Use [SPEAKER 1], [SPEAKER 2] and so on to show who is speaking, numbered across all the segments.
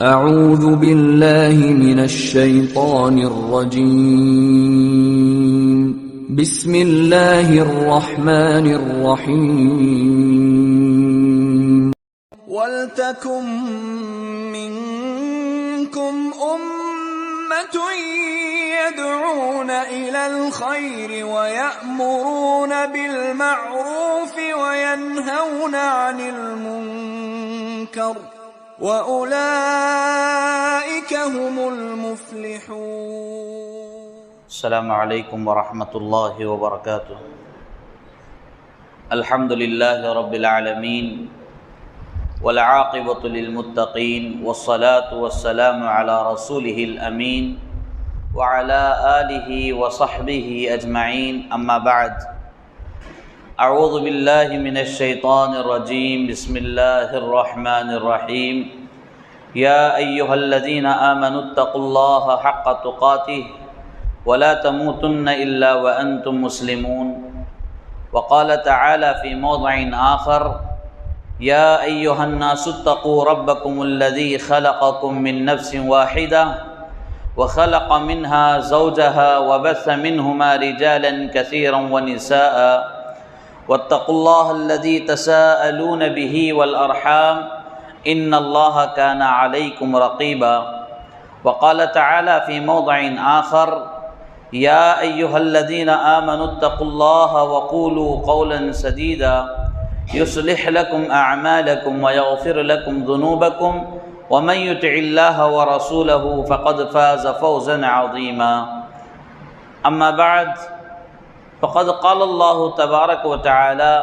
[SPEAKER 1] اعوذ باللہ من الشیطان الرجیم بسم اللہ الرحمن الرحیم
[SPEAKER 2] وَلْتَكُن مِّنكُمْ أُمَّةٌ يَدْعُونَ إِلَى الْخَيْرِ وَيَأْمُرُونَ بِالْمَعْرُوفِ وَيَنْهَوْنَ عَنِ الْمُنكَرِ وَأُولَئِكَ هُمُ الْمُفْلِحُونَ۔
[SPEAKER 3] السلام علیکم ورحمۃ اللہ وبرکاتہ۔ الحمد للہ رب العالمین والعاقبۃ للمتقین والصلاة والسلام علی رسولہ الامین وعلی آلہ وصحبہ اجمعین، اما بعد۔ اعوذ باللہ من الشیطان الرجیم، بسم اللہ الرحمن الرحیم۔ یا ایہا الذین آمنوا اتقوا اللہ حق تقاتہ ولا تموتن الا وانتم مسلمون۔ وقال تعالی فی موضع آخر، یا ایہا الناس اتقوا ربکم الذی خلقکم من نفس واحدہ وخلق منها زوجها وبث منهما رجالا كثيرا ونساء واتقوا الله الذي تساءلون به والأرحام إن الله كان عليكم رقيبا۔ وقال تعالى في موضع آخر، يا أيها الذين آمنوا اتقوا الله وقولوا قولا سديدا يصلح لكم أعمالكم ويغفر لكم ذنوبكم ومن يطع الله ورسوله فقد فاز فوزا عظيما۔ أما بعد، فقد قال الله تبارك وتعالى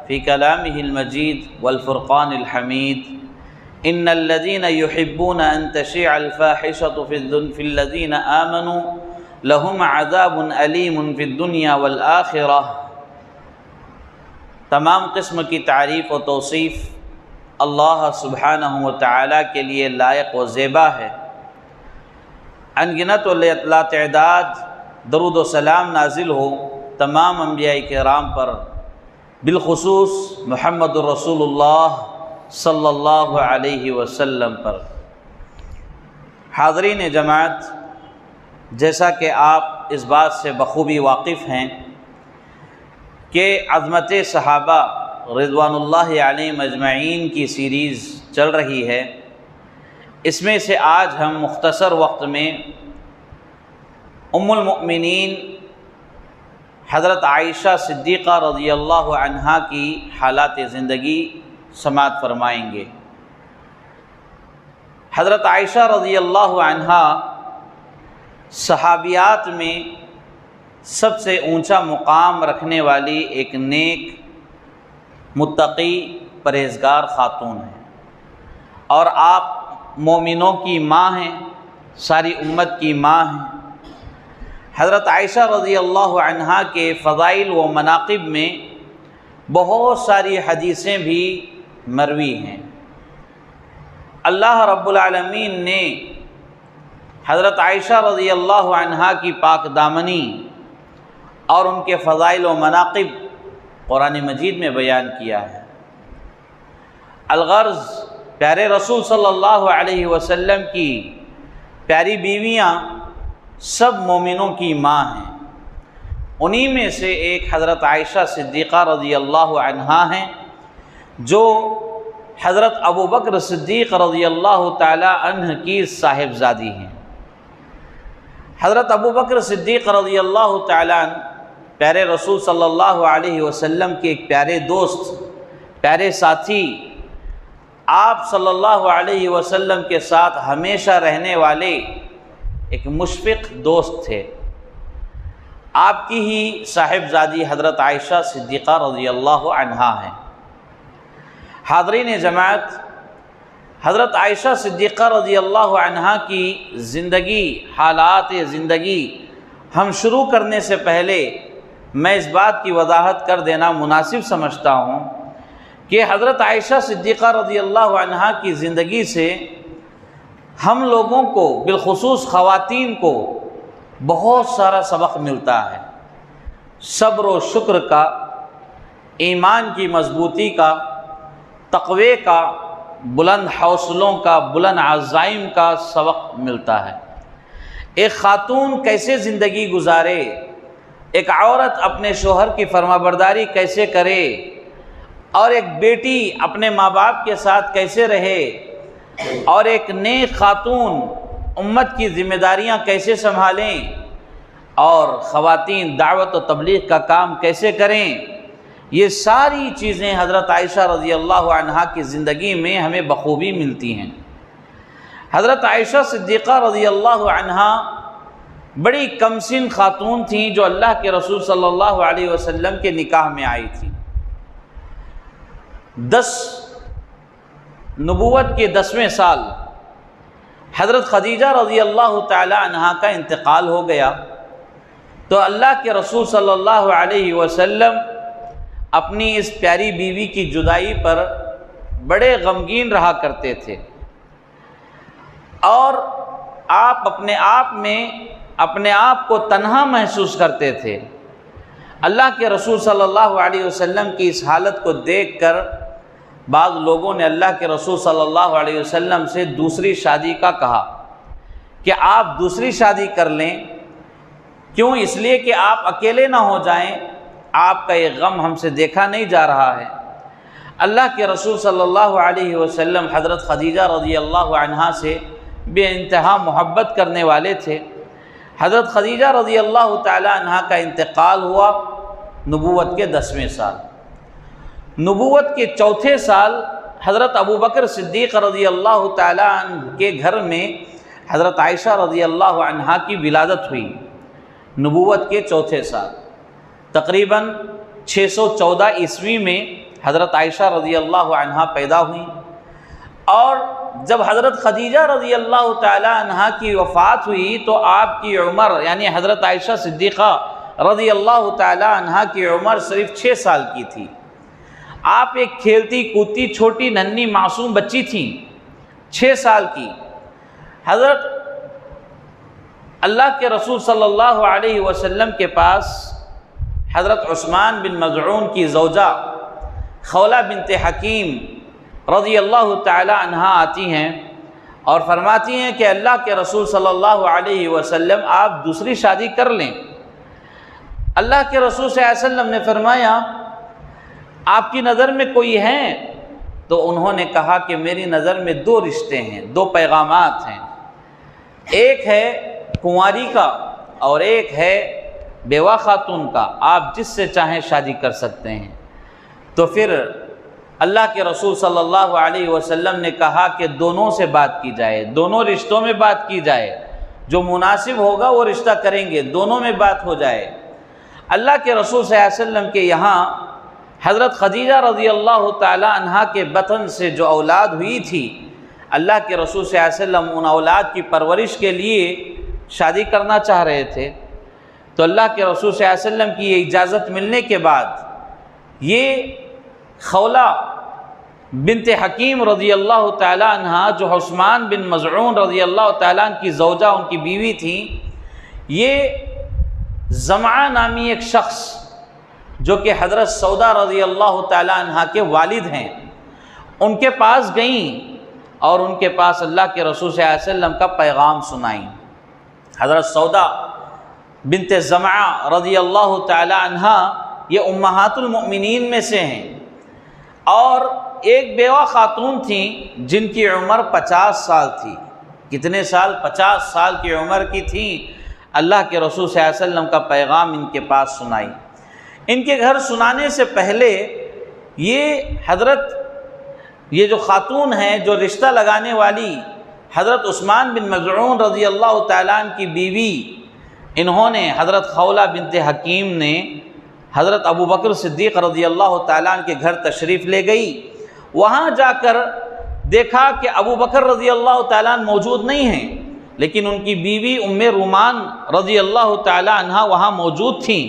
[SPEAKER 3] في كلامه المجيد والفرقان الحميد، إن الذين يحبون أن تشيع الفاحشة في الذين آمنوا لهم عذاب أليم في الدنيا والآخرة۔ تمام قسم کی تعریف و توصیف اللہ سبحانہ و تعالیٰ کے لیے لائق و زیبا ہے۔ انگنت و لا تعداد درود و سلام نازل ہو تمام انبیاء کرام پر، بالخصوص محمد الرسول اللہ صلی اللہ علیہ وسلم پر۔ حاضرین جماعت، جیسا کہ آپ اس بات سے بخوبی واقف ہیں کہ عظمت صحابہ رضوان اللہ علیہم اجمعین کی سیریز چل رہی ہے، اس میں سے آج ہم مختصر وقت میں ام المؤمنین حضرت عائشہ صدیقہ رضی اللہ عنہا کی حالات زندگی سماعت فرمائیں گے۔ حضرت عائشہ رضی اللہ عنہا صحابیات میں سب سے اونچا مقام رکھنے والی ایک نیک، متقی، پرہیزگار خاتون ہیں، اور آپ مومنوں کی ماں ہیں، ساری امت کی ماں ہیں۔ حضرت عائشہ رضی اللہ عنہا کے فضائل و مناقب میں بہت ساری حدیثیں بھی مروی ہیں۔ اللہ رب العالمین نے حضرت عائشہ رضی اللہ عنہا کی پاک دامنی اور ان کے فضائل و مناقب قرآن مجید میں بیان کیا ہے۔ الغرض، پیارے رسول صلی اللہ علیہ وسلم کی پیاری بیویاں سب مومنوں کی ماں ہیں، انہی میں سے ایک حضرت عائشہ صدیقہ رضی اللہ عنہا ہیں، جو حضرت ابوبکر صدیق رضی اللہ تعالی عنہ کی صاحبزادی ہیں۔ حضرت ابوبکر صدیق رضی اللہ تعالی عنہ پیارے رسول صلی اللہ علیہ وسلم کے ایک پیارے دوست، پیارے ساتھی، آپ صلی اللہ علیہ وسلم کے ساتھ ہمیشہ رہنے والے ایک مشفق دوست تھے۔ آپ کی ہی صاحبزادی حضرت عائشہ صدیقہ رضی اللہ عنہا ہیں۔ حاضرین جماعت، حضرت عائشہ صدیقہ رضی اللہ عنہا کی زندگی، حالات زندگی ہم شروع کرنے سے پہلے میں اس بات کی وضاحت کر دینا مناسب سمجھتا ہوں کہ حضرت عائشہ صدیقہ رضی اللہ عنہا کی زندگی سے ہم لوگوں کو، بالخصوص خواتین کو، بہت سارا سبق ملتا ہے، صبر و شکر کا، ایمان کی مضبوطی کا، تقوی کا، بلند حوصلوں کا، بلند عزائم کا سبق ملتا ہے۔ ایک خاتون کیسے زندگی گزارے، ایک عورت اپنے شوہر کی فرمانبرداری کیسے کرے، اور ایک بیٹی اپنے ماں باپ کے ساتھ کیسے رہے، اور ایک نیک خاتون امت کی ذمہ داریاں کیسے سنبھالیں، اور خواتین دعوت و تبلیغ کا کام کیسے کریں، یہ ساری چیزیں حضرت عائشہ رضی اللہ عنہا کی زندگی میں ہمیں بخوبی ملتی ہیں۔ حضرت عائشہ صدیقہ رضی اللہ عنہا بڑی کم سن خاتون تھیں جو اللہ کے رسول صلی اللہ علیہ وسلم کے نکاح میں آئی تھی۔ 10 نبوت کے 10ویں سال حضرت خدیجہ رضی اللہ تعالی عنہا کا انتقال ہو گیا، تو اللہ کے رسول صلی اللہ علیہ وسلم اپنی اس پیاری بیوی کی جدائی پر بڑے غمگین رہا کرتے تھے، اور آپ اپنے آپ کو تنہا محسوس کرتے تھے۔ اللہ کے رسول صلی اللہ علیہ وسلم کی اس حالت کو دیکھ کر بعض لوگوں نے اللہ کے رسول صلی اللہ علیہ وسلم سے دوسری شادی کا کہا کہ آپ دوسری شادی کر لیں، کیوں؟ اس لیے کہ آپ اکیلے نہ ہو جائیں، آپ کا یہ غم ہم سے دیکھا نہیں جا رہا ہے۔ اللہ کے رسول صلی اللہ علیہ وسلم حضرت خدیجہ رضی اللہ عنہا سے بے انتہا محبت کرنے والے تھے۔ حضرت خدیجہ رضی اللہ تعالی عنہا کا انتقال ہوا نبوت کے 10ویں سال۔ نبوت کے 4تھے سال حضرت ابوبکر صدیق رضی اللہ تعالی عنہ کے گھر میں حضرت عائشہ رضی اللہ عنہا کی ولادت ہوئی۔ نبوت کے 4تھے سال تقریباً 614 عیسوی میں حضرت عائشہ رضی اللہ عنہا پیدا ہوئیں، اور جب حضرت خدیجہ رضی اللہ تعالی عنہا کی وفات ہوئی تو آپ کی عمر یعنی حضرت عائشہ صدیقہ رضی اللہ تعالی عنہا کی عمر صرف 6 سال کی تھی۔ آپ ایک کھیلتی کودتی چھوٹی ننھی معصوم بچی تھیں، 6 سال کی۔ حضرت اللہ کے رسول صلی اللہ علیہ وسلم کے پاس حضرت عثمان بن مظعون کی زوجہ خولہ بنت حکیم رضی اللہ تعالی عنہا آتی ہیں اور فرماتی ہیں کہ اللہ کے رسول صلی اللہ علیہ وسلم آپ دوسری شادی کر لیں۔ اللہ کے رسول صلی اللہ علیہ وسلم نے فرمایا آپ کی نظر میں کوئی ہیں؟ تو انہوں نے کہا کہ میری نظر میں 2 رشتے ہیں، 2 پیغامات ہیں، ایک ہے کنواری کا اور ایک ہے بیوہ خاتون کا، آپ جس سے چاہیں شادی کر سکتے ہیں۔ تو پھر اللہ کے رسول صلی اللہ علیہ وسلم نے کہا کہ دونوں سے بات کی جائے، دونوں رشتوں میں بات کی جائے، جو مناسب ہوگا وہ رشتہ کریں گے، دونوں میں بات ہو جائے۔ اللہ کے رسول صلی اللہ علیہ وسلم کے یہاں حضرت خدیجہ رضی اللہ تعالی عنہا کے بطن سے جو اولاد ہوئی تھی، اللہ کے رسول صلی اللہ علیہ وسلم ان اولاد کی پرورش کے لیے شادی کرنا چاہ رہے تھے۔ تو اللہ کے رسول صلی اللہ علیہ وسلم کی یہ اجازت ملنے کے بعد یہ خولہ بنت حکیم رضی اللہ تعالی عنہا جو عثمان بن مظعون رضی اللہ تعالیٰ عنہ کی زوجہ ان کی بیوی تھیں، یہ زمعہ نامی ایک شخص جو کہ حضرت سودا رضی اللہ تعالی عنہا کے والد ہیں، ان کے پاس گئیں اور ان کے پاس اللہ کے رسول صلی اللہ علیہ وسلم کا پیغام سنائیں۔ حضرت سودا بنت زمعہ رضی اللہ تعالی عنہا یہ امہات المؤمنین میں سے ہیں، اور ایک بیوہ خاتون تھیں جن کی عمر 50 سال تھی۔ کتنے سال؟ 50 سال کی عمر کی تھیں۔ اللہ کے رسول صلی اللہ علیہ وسلم کا پیغام ان کے پاس سنائی۔ ان کے گھر سنانے سے پہلے یہ جو خاتون ہیں جو رشتہ لگانے والی حضرت عثمان بن مظعون رضی اللہ تعالیٰ عنہ کی بیوی، انہوں نے حضرت خولہ بنت حکیم نے حضرت ابوبکر صدیق رضی اللہ تعالیٰ عنہ کے گھر تشریف لے گئی۔ وہاں جا کر دیکھا کہ ابوبکر رضی اللہ تعالیٰ عنہ موجود نہیں ہیں، لیکن ان کی بیوی ام رومان رضی اللہ تعالیٰ عنہ وہاں موجود تھیں،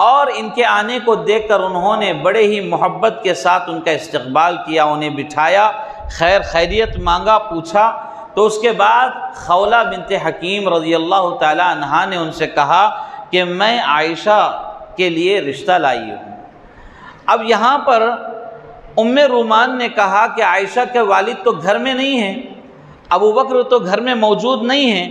[SPEAKER 3] اور ان کے آنے کو دیکھ کر انہوں نے بڑے ہی محبت کے ساتھ ان کا استقبال کیا، انہیں بٹھایا، خیر خیریت مانگا، پوچھا۔ تو اس کے بعد خولہ بنت حکیم رضی اللہ تعالیٰ عنہا نے ان سے کہا کہ میں عائشہ کے لیے رشتہ لائی ہوں۔ اب یہاں پر ام رومان نے کہا کہ عائشہ کے والد تو گھر میں نہیں ہیں، ابو بکر تو گھر میں موجود نہیں ہیں،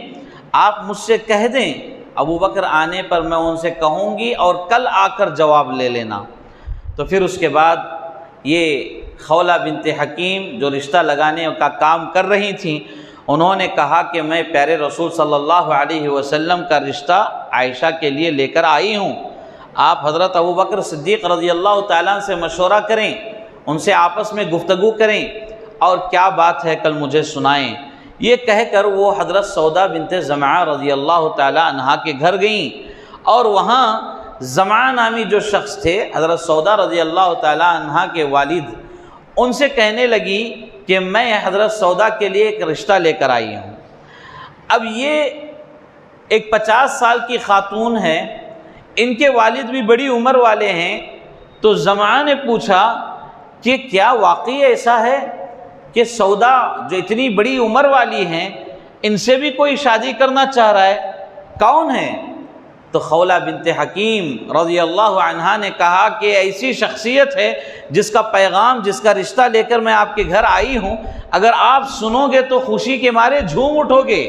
[SPEAKER 3] آپ مجھ سے کہہ دیں، ابو بکر آنے پر میں ان سے کہوں گی اور کل آ کر جواب لے لینا۔ تو پھر اس کے بعد یہ خولہ بنت حکیم جو رشتہ لگانے کا کام کر رہی تھیں، انہوں نے کہا کہ میں پیارے رسول صلی اللہ علیہ وسلم کا رشتہ عائشہ کے لیے لے کر آئی ہوں، آپ حضرت ابو بکر صدیق رضی اللہ تعالیٰ سے مشورہ کریں، ان سے آپس میں گفتگو کریں اور کیا بات ہے کل مجھے سنائیں۔ یہ کہہ کر وہ حضرت سودا بنت زمعہ رضی اللہ تعالیٰ عنہا کے گھر گئیں، اور وہاں زمعہ نامی جو شخص تھے حضرت سودا رضی اللہ تعالیٰ عنہا کے والد، ان سے کہنے لگی کہ میں حضرت سودا کے لیے ایک رشتہ لے کر آئی ہوں۔ اب یہ ایک 50 سال کی خاتون ہے، ان کے والد بھی بڑی عمر والے ہیں، تو زمعہ نے پوچھا کہ کیا واقعی ایسا ہے کہ سودا جو اتنی بڑی عمر والی ہیں ان سے بھی کوئی شادی کرنا چاہ رہا ہے، کون ہے؟ تو خولہ بنت حکیم رضی اللہ عنہا نے کہا کہ ایسی شخصیت ہے جس کا پیغام، جس کا رشتہ لے کر میں آپ کے گھر آئی ہوں، اگر آپ سنو گے تو خوشی کے مارے جھوم اٹھو گے۔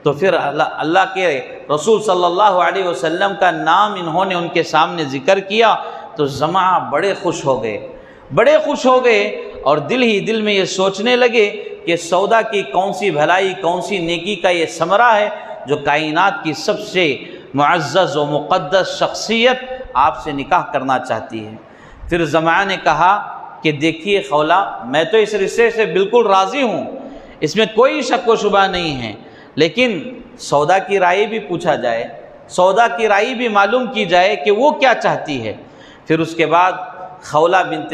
[SPEAKER 3] تو پھر اللہ کے رسول صلی اللہ علیہ وسلم کا نام انہوں نے ان کے سامنے ذکر کیا تو زمعہ بڑے خوش ہو گئے اور دل ہی دل میں یہ سوچنے لگے کہ سودا کی کون سی بھلائی، کون سی نیکی کا یہ ثمرہ ہے جو کائنات کی سب سے معزز و مقدس شخصیت آپ سے نکاح کرنا چاہتی ہے۔ پھر زمعہ نے کہا کہ دیکھیے خولہ، میں تو اس رشتے سے بالکل راضی ہوں، اس میں کوئی شک و شبہ نہیں ہے، لیکن سودا کی رائے بھی پوچھا جائے، سودا کی رائے بھی معلوم کی جائے کہ وہ کیا چاہتی ہے۔ پھر اس کے بعد خولہ بنت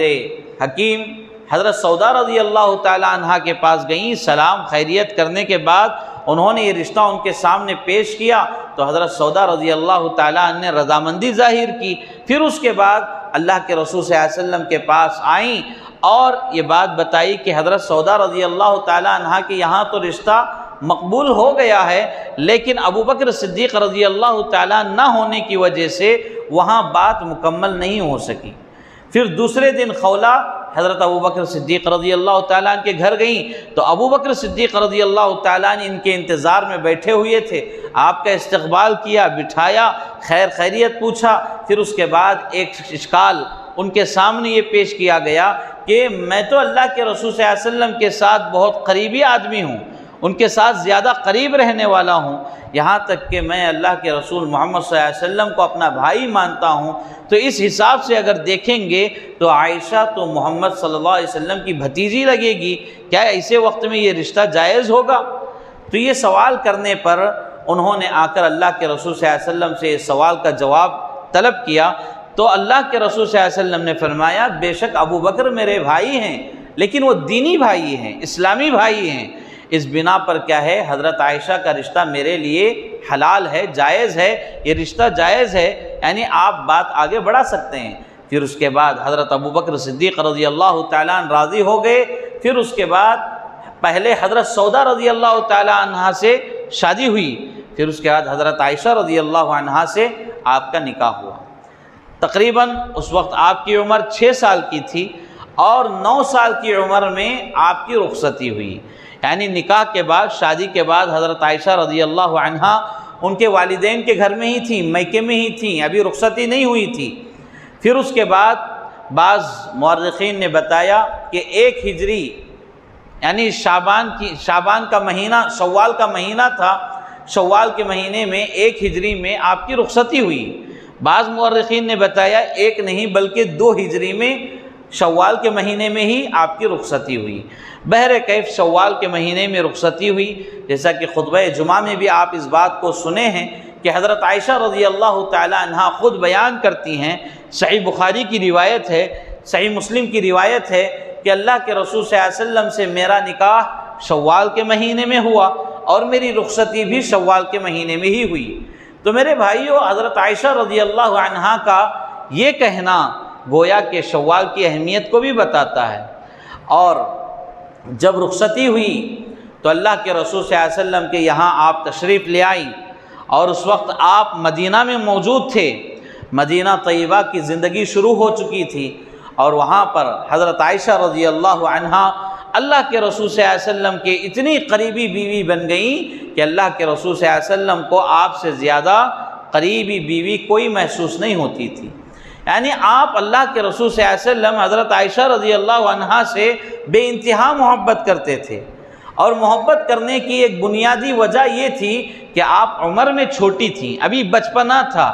[SPEAKER 3] حکیم حضرت سودا رضی اللہ تعالی عنہا کے پاس گئیں، سلام خیریت کرنے کے بعد انہوں نے یہ رشتہ ان کے سامنے پیش کیا تو حضرت سودا رضی اللہ تعالیٰ عنہ نے رضامندی ظاہر کی۔ پھر اس کے بعد اللہ کے رسول صلی اللہ علیہ وسلم کے پاس آئیں اور یہ بات بتائی کہ حضرت سودا رضی اللہ تعالیٰ عنہ کے یہاں تو رشتہ مقبول ہو گیا ہے، لیکن ابو بکر صدیق رضی اللہ تعالیٰ نہ ہونے کی وجہ سے وہاں بات مکمل نہیں ہو سکی۔ پھر دوسرے دن خولہ حضرت ابو بکر صدیق رضی اللہ تعالیٰ عنہ کے گھر گئیں تو ابو بکر صدیق رضی اللہ تعالیٰ عنہ ان کے انتظار میں بیٹھے ہوئے تھے، آپ کا استقبال کیا، بٹھایا، خیر خیریت پوچھا۔ پھر اس کے بعد ایک اشکال ان کے سامنے یہ پیش کیا گیا کہ میں تو اللہ کے رسول صلی اللہ علیہ وسلم کے ساتھ بہت قریبی آدمی ہوں، ان کے ساتھ زیادہ قریب رہنے والا ہوں، یہاں تک کہ میں اللہ کے رسول محمد صلی اللہ علیہ وسلم کو اپنا بھائی مانتا ہوں، تو اس حساب سے اگر دیکھیں گے تو عائشہ تو محمد صلی اللہ علیہ وسلم کی بھتیجی لگے گی، کیا ایسے وقت میں یہ رشتہ جائز ہوگا؟ تو یہ سوال کرنے پر انہوں نے آ کر اللہ کے رسول صلی اللہ علیہ وسلم سے اس سوال کا جواب طلب کیا تو اللہ کے رسول صلی اللہ علیہ وسلم نے فرمایا بے شک ابو بکر میرے بھائی ہیں، لیکن وہ دینی بھائی ہیں، اسلامی بھائی ہیں، اس بنا پر کیا ہے حضرت عائشہ کا رشتہ میرے لیے حلال ہے، جائز ہے، یہ رشتہ جائز ہے، یعنی آپ بات آگے بڑھا سکتے ہیں۔ پھر اس کے بعد حضرت ابو بکر صدیق رضی اللہ تعالیٰ عنہ راضی ہو گئے۔ پھر اس کے بعد پہلے حضرت سودا رضی اللہ تعالیٰ عنہ سے شادی ہوئی، پھر اس کے بعد حضرت عائشہ رضی اللہ عنہا سے آپ کا نکاح ہوا۔ تقریباً اس وقت آپ کی عمر 6 سال کی تھی اور 9 سال کی عمر میں آپ کی رخصتی ہوئی، یعنی نکاح کے بعد، شادی کے بعد حضرت عائشہ رضی اللہ عنہا ان کے والدین کے گھر میں ہی تھیں، میکے میں ہی تھیں، ابھی رخصتی نہیں ہوئی تھی۔ پھر اس کے بعد بعض مورخین نے بتایا کہ 1 ہجری یعنی شعبان کا مہینہ، شوال کا مہینہ تھا، شوال کے مہینے میں 1 ہجری میں آپ کی رخصتی ہوئی۔ بعض مورخین نے بتایا 1 نہیں بلکہ 2 ہجری میں شوال کے مہینے میں ہی آپ کی رخصتی ہوئی۔ بہرکیف شوال کے مہینے میں رخصتی ہوئی، جیسا کہ خطبہ جمعہ میں بھی آپ اس بات کو سنے ہیں کہ حضرت عائشہ رضی اللہ تعالی عنہا خود بیان کرتی ہیں، صحیح بخاری کی روایت ہے، صحیح مسلم کی روایت ہے کہ اللہ کے رسول صلی اللہ علیہ وسلم سے میرا نکاح شوال کے مہینے میں ہوا اور میری رخصتی بھی شوال کے مہینے میں ہی ہوئی۔ تو میرے بھائیو، حضرت عائشہ رضی اللہ عنہا کا یہ کہنا گویا کہ شوال کی اہمیت کو بھی بتاتا ہے۔ اور جب رخصتی ہوئی تو اللہ کے رسول صلی اللہ علیہ وسلم کے یہاں آپ تشریف لے آئیں اور اس وقت آپ مدینہ میں موجود تھے، مدینہ طیبہ کی زندگی شروع ہو چکی تھی اور وہاں پر حضرت عائشہ رضی اللہ عنہا اللہ کے رسول صلی اللہ علیہ وسلم کے اتنی قریبی بیوی بن گئیں کہ اللہ کے رسول صلی اللہ علیہ وسلم کو آپ سے زیادہ قریبی بیوی کوئی محسوس نہیں ہوتی تھی۔ یعنی آپ اللہ کے رسول صلی اللہ علیہ وسلم حضرت عائشہ رضی اللہ عنہا سے بے انتہا محبت کرتے تھے، اور محبت کرنے کی ایک بنیادی وجہ یہ تھی کہ آپ عمر میں چھوٹی تھیں، ابھی بچپنا تھا،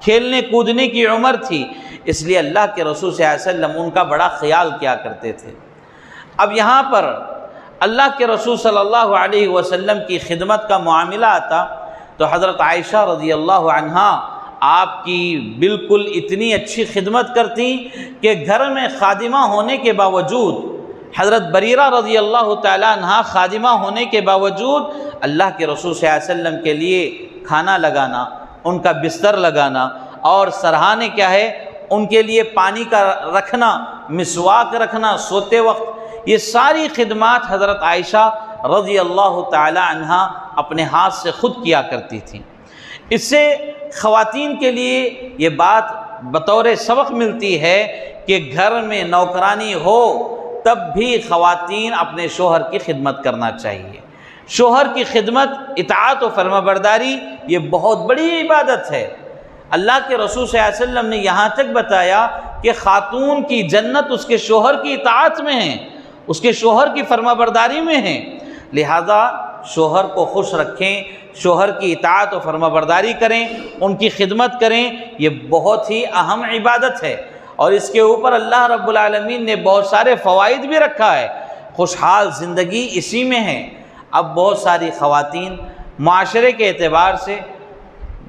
[SPEAKER 3] کھیلنے کودنے کی عمر تھی، اس لیے اللہ کے رسول صلی اللہ علیہ وسلم ان کا بڑا خیال کیا کرتے تھے۔ اب یہاں پر اللہ کے رسول صلی اللہ علیہ وسلم کی خدمت کا معاملہ آتا تو حضرت عائشہ رضی اللہ عنہا آپ کی بالکل اتنی اچھی خدمت کرتی کہ گھر میں خادمہ ہونے کے باوجود، حضرت بریرہ رضی اللہ تعالیٰ عنہا خادمہ ہونے کے باوجود اللہ کے رسول صلی اللہ علیہ وسلم کے لیے کھانا لگانا، ان کا بستر لگانا، اور سرہانے کیا ہے ان کے لیے پانی کا رکھنا، مسواک رکھنا سوتے وقت، یہ ساری خدمات حضرت عائشہ رضی اللہ تعالی عنہا اپنے ہاتھ سے خود کیا کرتی تھیں۔ اس سے خواتین کے لیے یہ بات بطور سبق ملتی ہے کہ گھر میں نوکرانی ہو تب بھی خواتین اپنے شوہر کی خدمت کرنا چاہیے۔ شوہر کی خدمت، اطاعت و فرمانبرداری یہ بہت بڑی عبادت ہے۔ اللہ کے رسول صلی اللہ علیہ وسلم نے یہاں تک بتایا کہ خاتون کی جنت اس کے شوہر کی اطاعت میں ہے، اس کے شوہر کی فرمانبرداری میں ہے، لہذا شوہر کو خوش رکھیں، شوہر کی اطاعت و فرمانبرداری کریں، ان کی خدمت کریں، یہ بہت ہی اہم عبادت ہے، اور اس کے اوپر اللہ رب العالمین نے بہت سارے فوائد بھی رکھا ہے۔ خوشحال زندگی اسی میں ہے۔ اب بہت ساری خواتین معاشرے کے اعتبار سے،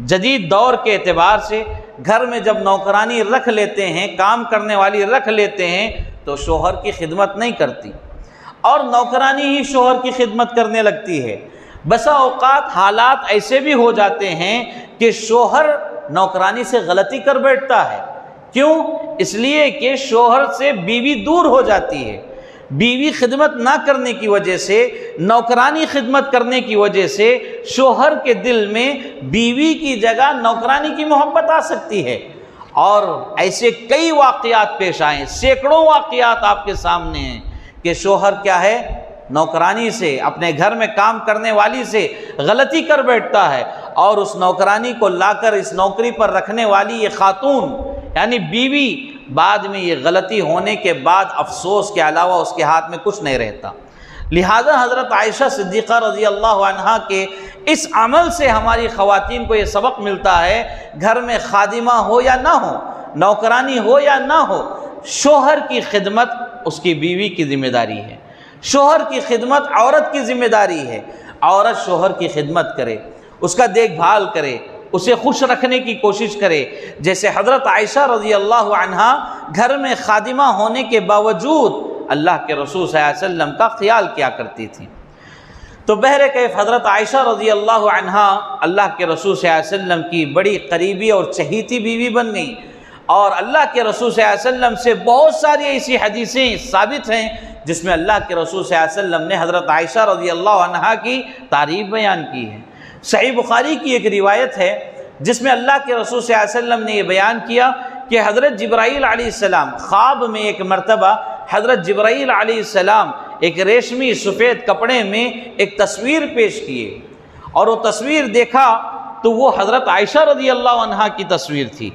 [SPEAKER 3] جدید دور کے اعتبار سے گھر میں جب نوکرانی رکھ لیتے ہیں، کام کرنے والی رکھ لیتے ہیں تو شوہر کی خدمت نہیں کرتی، اور نوکرانی ہی شوہر کی خدمت کرنے لگتی ہے۔ بسا اوقات حالات ایسے بھی ہو جاتے ہیں کہ شوہر نوکرانی سے غلطی کر بیٹھتا ہے۔ کیوں؟ اس لیے کہ شوہر سے بیوی دور ہو جاتی ہے، بیوی خدمت نہ کرنے کی وجہ سے، نوکرانی خدمت کرنے کی وجہ سے شوہر کے دل میں بیوی کی جگہ نوکرانی کی محبت آ سکتی ہے، اور ایسے کئی واقعات پیش آئے، سینکڑوں واقعات آپ کے سامنے ہیں کہ شوہر کیا ہے، نوکرانی سے، اپنے گھر میں کام کرنے والی سے غلطی کر بیٹھتا ہے، اور اس نوکرانی کو لا کر اس نوکری پر رکھنے والی یہ خاتون یعنی بیوی بعد میں یہ غلطی ہونے کے بعد افسوس کے علاوہ اس کے ہاتھ میں کچھ نہیں رہتا۔ لہذا حضرت عائشہ صدیقہ رضی اللہ عنہا کے اس عمل سے ہماری خواتین کو یہ سبق ملتا ہے، گھر میں خادمہ ہو یا نہ ہو، نوکرانی ہو یا نہ ہو، شوہر کی خدمت اس کی بیوی کی ذمہ داری ہے، شوہر کی خدمت عورت کی ذمہ داری ہے۔ عورت شوہر کی خدمت کرے، اس کا دیکھ بھال کرے، اسے خوش رکھنے کی کوشش کرے، جیسے حضرت عائشہ رضی اللہ عنہا گھر میں خادمہ ہونے کے باوجود اللہ کے رسول صلی اللہ علیہ وسلم کا خیال کیا کرتی تھی۔ تو بہرکیف حضرت عائشہ رضی اللہ عنہا اللہ کے رسول صلی اللہ علیہ وسلم کی بڑی قریبی اور چہیتی بیوی بن گئیں، اور اللہ کے رسول صلی اللہ علیہ وسلم سے بہت ساری ایسی حدیثیں ثابت ہیں جس میں اللہ کے رسول صلی اللہ علیہ وسلم نے حضرت عائشہ رضی اللہ عنہا کی تعریف بیان کی ہے۔ صحیح بخاری کی ایک روایت ہے جس میں اللہ کے رسول صلی اللہ علیہ وسلم نے یہ بیان کیا کہ حضرت جبرائیل علیہ السلام خواب میں ایک مرتبہ حضرت جبرائیل علیہ السلام ایک ریشمی سفید کپڑے میں ایک تصویر پیش کیے، اور وہ تصویر دیکھا تو وہ حضرت عائشہ رضی اللہ عنہا کی تصویر تھی۔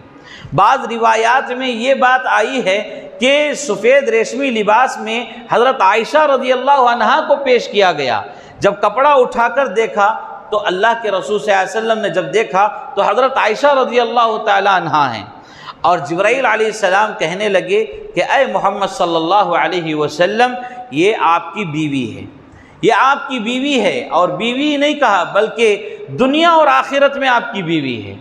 [SPEAKER 3] بعض روایات میں یہ بات آئی ہے کہ سفید ریشمی لباس میں حضرت عائشہ رضی اللہ عنہا کو پیش کیا گیا۔ جب کپڑا اٹھا کر دیکھا تو اللہ کے رسول صلی اللہ علیہ وسلم نے جب دیکھا تو حضرت عائشہ رضی اللہ تعالی عنہا ہیں، اور جبرائیل علیہ السلام کہنے لگے کہ اے محمد صلی اللہ علیہ وسلم، یہ آپ کی بیوی ہے، یہ آپ کی بیوی ہے، اور بیوی نہیں کہا بلکہ دنیا اور آخرت میں آپ کی بیوی ہے،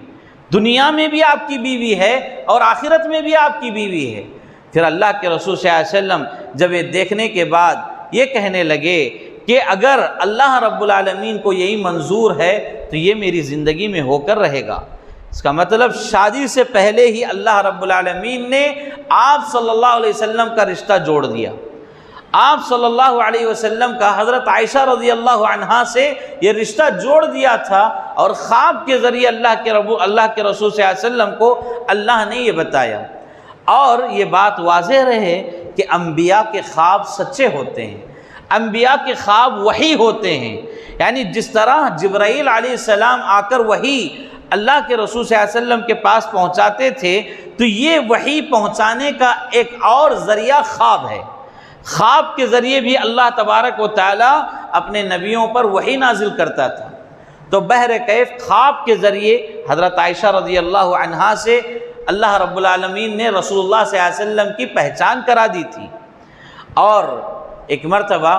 [SPEAKER 3] دنیا میں بھی آپ کی بیوی ہے اور آخرت میں بھی آپ کی بیوی ہے۔ پھر اللہ کے رسول صلی اللہ علیہ وسلم جب یہ دیکھنے کے بعد یہ کہنے لگے کہ اگر اللہ رب العالمین کو یہی منظور ہے تو یہ میری زندگی میں ہو کر رہے گا۔ اس کا مطلب شادی سے پہلے ہی اللہ رب العالمین نے آپ صلی اللہ علیہ وسلم کا رشتہ جوڑ دیا، آپ صلی اللہ علیہ وسلم کا حضرت عائشہ رضی اللہ عنہا سے یہ رشتہ جوڑ دیا تھا، اور خواب کے ذریعے اللہ کے رسول صلی اللہ علیہ وسلم کو اللہ نے یہ بتایا۔ اور یہ بات واضح رہے کہ انبیاء کے خواب سچے ہوتے ہیں، انبیاء کے خواب وحی ہوتے ہیں، یعنی جس طرح جبرائیل علیہ السلام آ کر وحی اللہ کے رسول صلی اللہ علیہ وسلم کے پاس پہنچاتے تھے، تو یہ وحی پہنچانے کا ایک اور ذریعہ خواب ہے۔ خواب کے ذریعے بھی اللہ تبارک و تعالی اپنے نبیوں پر وحی نازل کرتا تھا۔ تو بہر کیف خواب کے ذریعے حضرت عائشہ رضی اللہ عنہا سے اللہ رب العالمین نے رسول اللہ صلی اللہ علیہ وسلم کی پہچان کرا دی تھی۔ اور ایک مرتبہ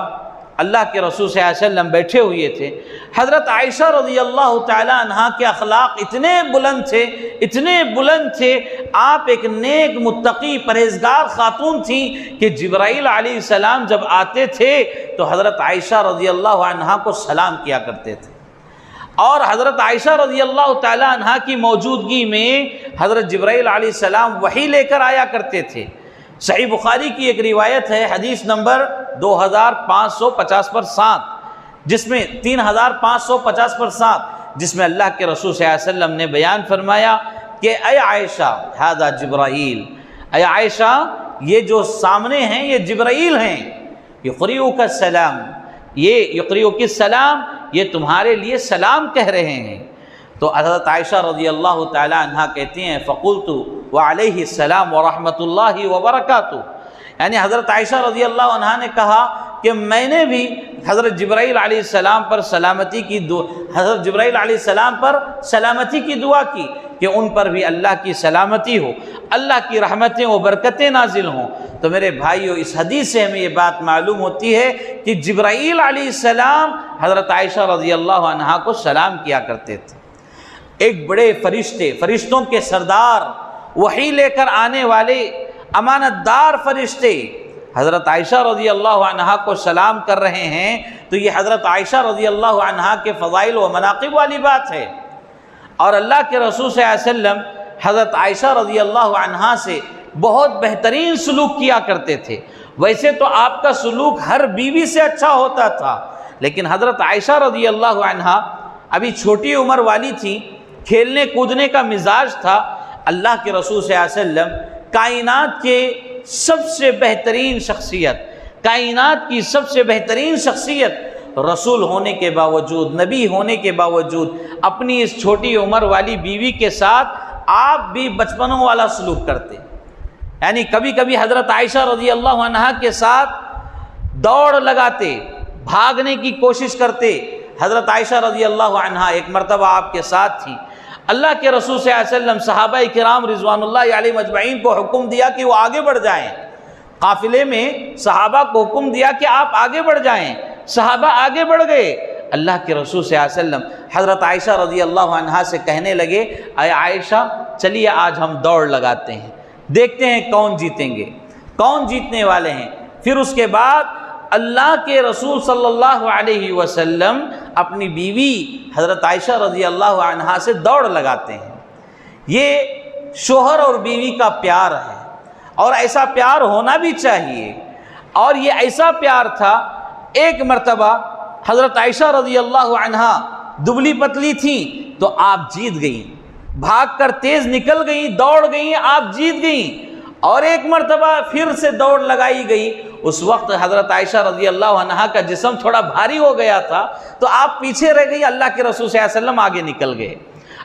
[SPEAKER 3] اللہ کے رسول صلی اللہ علیہ وسلم بیٹھے ہوئے تھے، حضرت عائشہ رضی اللہ تعالی عنہا کے اخلاق اتنے بلند تھے، آپ ایک نیک متقی پرہیزگار خاتون تھیں کہ جبرائیل علیہ السلام جب آتے تھے تو حضرت عائشہ رضی اللہ عنہا کو سلام کیا کرتے تھے، اور حضرت عائشہ رضی اللہ تعالی عنہا کی موجودگی میں حضرت جبرائیل علیہ السلام وحی لے کر آیا کرتے تھے۔ صحیح بخاری کی ایک روایت ہے، حدیث نمبر 2550/7، جس میں 3550/7، جس میں اللہ کے رسول صلی اللہ علیہ وسلم نے بیان فرمایا کہ اے عائشہ ھذا جبرائیل، اے عائشہ یہ جو سامنے ہیں یہ جبرائیل ہیں، یقرئک السلام، یہ یقرئک السلام، یہ تمہارے لیے سلام کہہ رہے ہیں۔ تو حضرت عائشہ رضی اللہ تعالی عنہا کہتی ہیں فقلت وعلیہ السلام ورحمۃ اللہ وبرکاتہ، یعنی حضرت عائشہ رضی اللہ عنہا نے کہا کہ میں نے بھی حضرت جبرائیل علیہ السلام پر سلامتی کی دعا کی کہ ان پر بھی اللہ کی سلامتی ہو، اللہ کی رحمتیں و برکتیں نازل ہوں۔ تو میرے بھائیو، اس حدیث سے ہمیں یہ بات معلوم ہوتی ہے کہ جبرائیل علیہ السلام حضرت عائشہ رضی اللہ عنہا کو سلام کیا کرتے تھے۔ ایک بڑے فرشتوں کے سردار، وحی لے کر آنے والے امانت دار فرشتے حضرت عائشہ رضی اللہ عنہا کو سلام کر رہے ہیں، تو یہ حضرت عائشہ رضی اللہ عنہا کے فضائل و مناقب والی بات ہے۔ اور اللہ کے رسول صلی اللہ علیہ وسلم حضرت عائشہ رضی اللہ عنہا سے بہت بہترین سلوک کیا کرتے تھے۔ ویسے تو آپ کا سلوک ہر بیوی سے اچھا ہوتا تھا، لیکن حضرت عائشہ رضی اللہ عنہا ابھی چھوٹی عمر والی تھی، کھیلنے کودنے کا مزاج تھا۔ اللہ کے رسول صلی اللہ علیہ وسلم کائنات کے سب سے بہترین شخصیت، کائنات کی سب سے بہترین شخصیت، رسول ہونے کے باوجود، نبی ہونے کے باوجود اپنی اس چھوٹی عمر والی بیوی کے ساتھ آپ بھی بچپنوں والا سلوک کرتے، یعنی کبھی کبھی حضرت عائشہ رضی اللہ عنہا کے ساتھ دوڑ لگاتے، بھاگنے کی کوشش کرتے۔ حضرت عائشہ رضی اللہ عنہا ایک مرتبہ آپ کے ساتھ تھی، اللہ کے رسول صلی اللہ علیہ وسلم صحابہ کرام رضوان اللہ علیہم اجمعین کو حکم دیا کہ وہ آگے بڑھ جائیں، قافلے میں صحابہ کو حکم دیا کہ آپ آگے بڑھ جائیں، صحابہ آگے بڑھ گئے۔ اللہ کے رسول صلی اللہ علیہ وسلم حضرت عائشہ رضی اللہ عنہا سے کہنے لگے اے عائشہ چلیے آج ہم دوڑ لگاتے ہیں، دیکھتے ہیں کون جیتیں گے، کون جیتنے والے ہیں۔ پھر اس کے بعد اللہ کے رسول صلی اللہ علیہ وسلم اپنی بیوی حضرت عائشہ رضی اللہ عنہا سے دوڑ لگاتے ہیں۔ یہ شوہر اور بیوی کا پیار ہے، اور ایسا پیار ہونا بھی چاہیے۔ اور یہ ایسا پیار تھا، ایک مرتبہ حضرت عائشہ رضی اللہ عنہا دبلی پتلی تھیں تو آپ جیت گئیں، بھاگ کر تیز نکل گئیں، دوڑ گئیں، آپ جیت گئیں۔ اور ایک مرتبہ پھر سے دوڑ لگائی گئی، اس وقت حضرت عائشہ رضی اللہ عنہا کا جسم تھوڑا بھاری ہو گیا تھا تو آپ پیچھے رہ گئی، اللہ کے رسول صلی اللہ علیہ وسلم آگے نکل گئے۔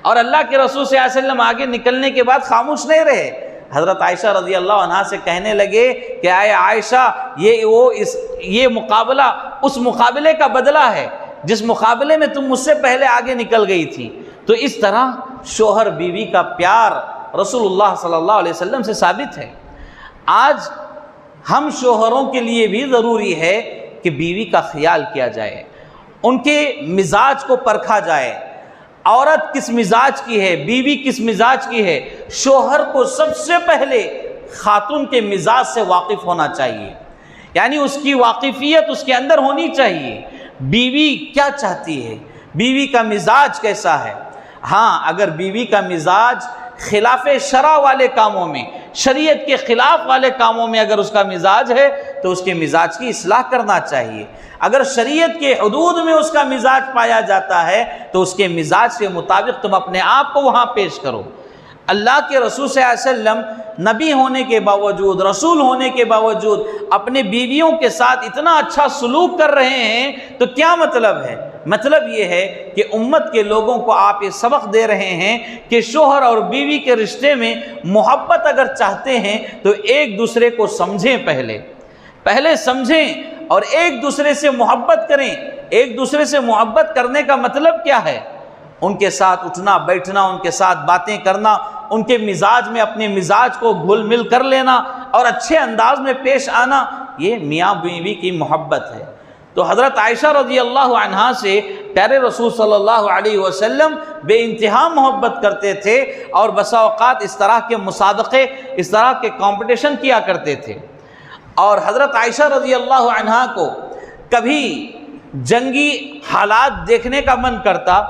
[SPEAKER 3] اور اللہ کے رسول صلی اللہ علیہ وسلم آگے نکلنے کے بعد خاموش نہیں رہے، حضرت عائشہ رضی اللہ عنہا سے کہنے لگے کہ اے عائشہ یہ مقابلہ اس مقابلے کا بدلہ ہے جس مقابلے میں تم مجھ سے پہلے آگے نکل گئی تھی۔ تو اس طرح شوہر بیوی کا پیار رسول اللہ صلی اللہ علیہ وسلم سے ثابت ہے۔ آج ہم شوہروں کے لیے بھی ضروری ہے کہ بیوی کا خیال کیا جائے، ان کے مزاج کو پرکھا جائے، عورت کس مزاج کی ہے، بیوی کس مزاج کی ہے۔ شوہر کو سب سے پہلے خاتون کے مزاج سے واقف ہونا چاہیے، یعنی اس کی واقفیت اس کے اندر ہونی چاہیے، بیوی کیا چاہتی ہے، بیوی کا مزاج کیسا ہے۔ ہاں اگر بیوی کا مزاج خلاف شرع والے کاموں میں، شریعت کے خلاف والے کاموں میں اگر اس کا مزاج ہے تو اس کے مزاج کی اصلاح کرنا چاہیے۔ اگر شریعت کے حدود میں اس کا مزاج پایا جاتا ہے تو اس کے مزاج کے مطابق تم اپنے آپ کو وہاں پیش کرو۔ اللہ کے رسول صلی اللہ علیہ وسلم نبی ہونے کے باوجود، رسول ہونے کے باوجود اپنے بیویوں کے ساتھ اتنا اچھا سلوک کر رہے ہیں، تو کیا مطلب ہے؟ مطلب یہ ہے کہ امت کے لوگوں کو آپ یہ سبق دے رہے ہیں کہ شوہر اور بیوی کے رشتے میں محبت اگر چاہتے ہیں تو ایک دوسرے کو سمجھیں، پہلے سمجھیں اور ایک دوسرے سے محبت کریں۔ ایک دوسرے سے محبت کرنے کا مطلب کیا ہے؟ ان کے ساتھ اٹھنا بیٹھنا، ان کے ساتھ باتیں کرنا، ان کے مزاج میں اپنے مزاج کو گھل مل کر لینا اور اچھے انداز میں پیش آنا، یہ میاں بیوی کی محبت ہے۔ تو حضرت عائشہ رضی اللہ عنہا سے پیارے رسول صلی اللہ علیہ وسلم بے انتہا محبت کرتے تھے، اور بسا اوقات اس طرح کے مسابقے، اس طرح کے کمپٹیشن کیا کرتے تھے۔ اور حضرت عائشہ رضی اللہ عنہا کو کبھی جنگی حالات دیکھنے کا من کرتا،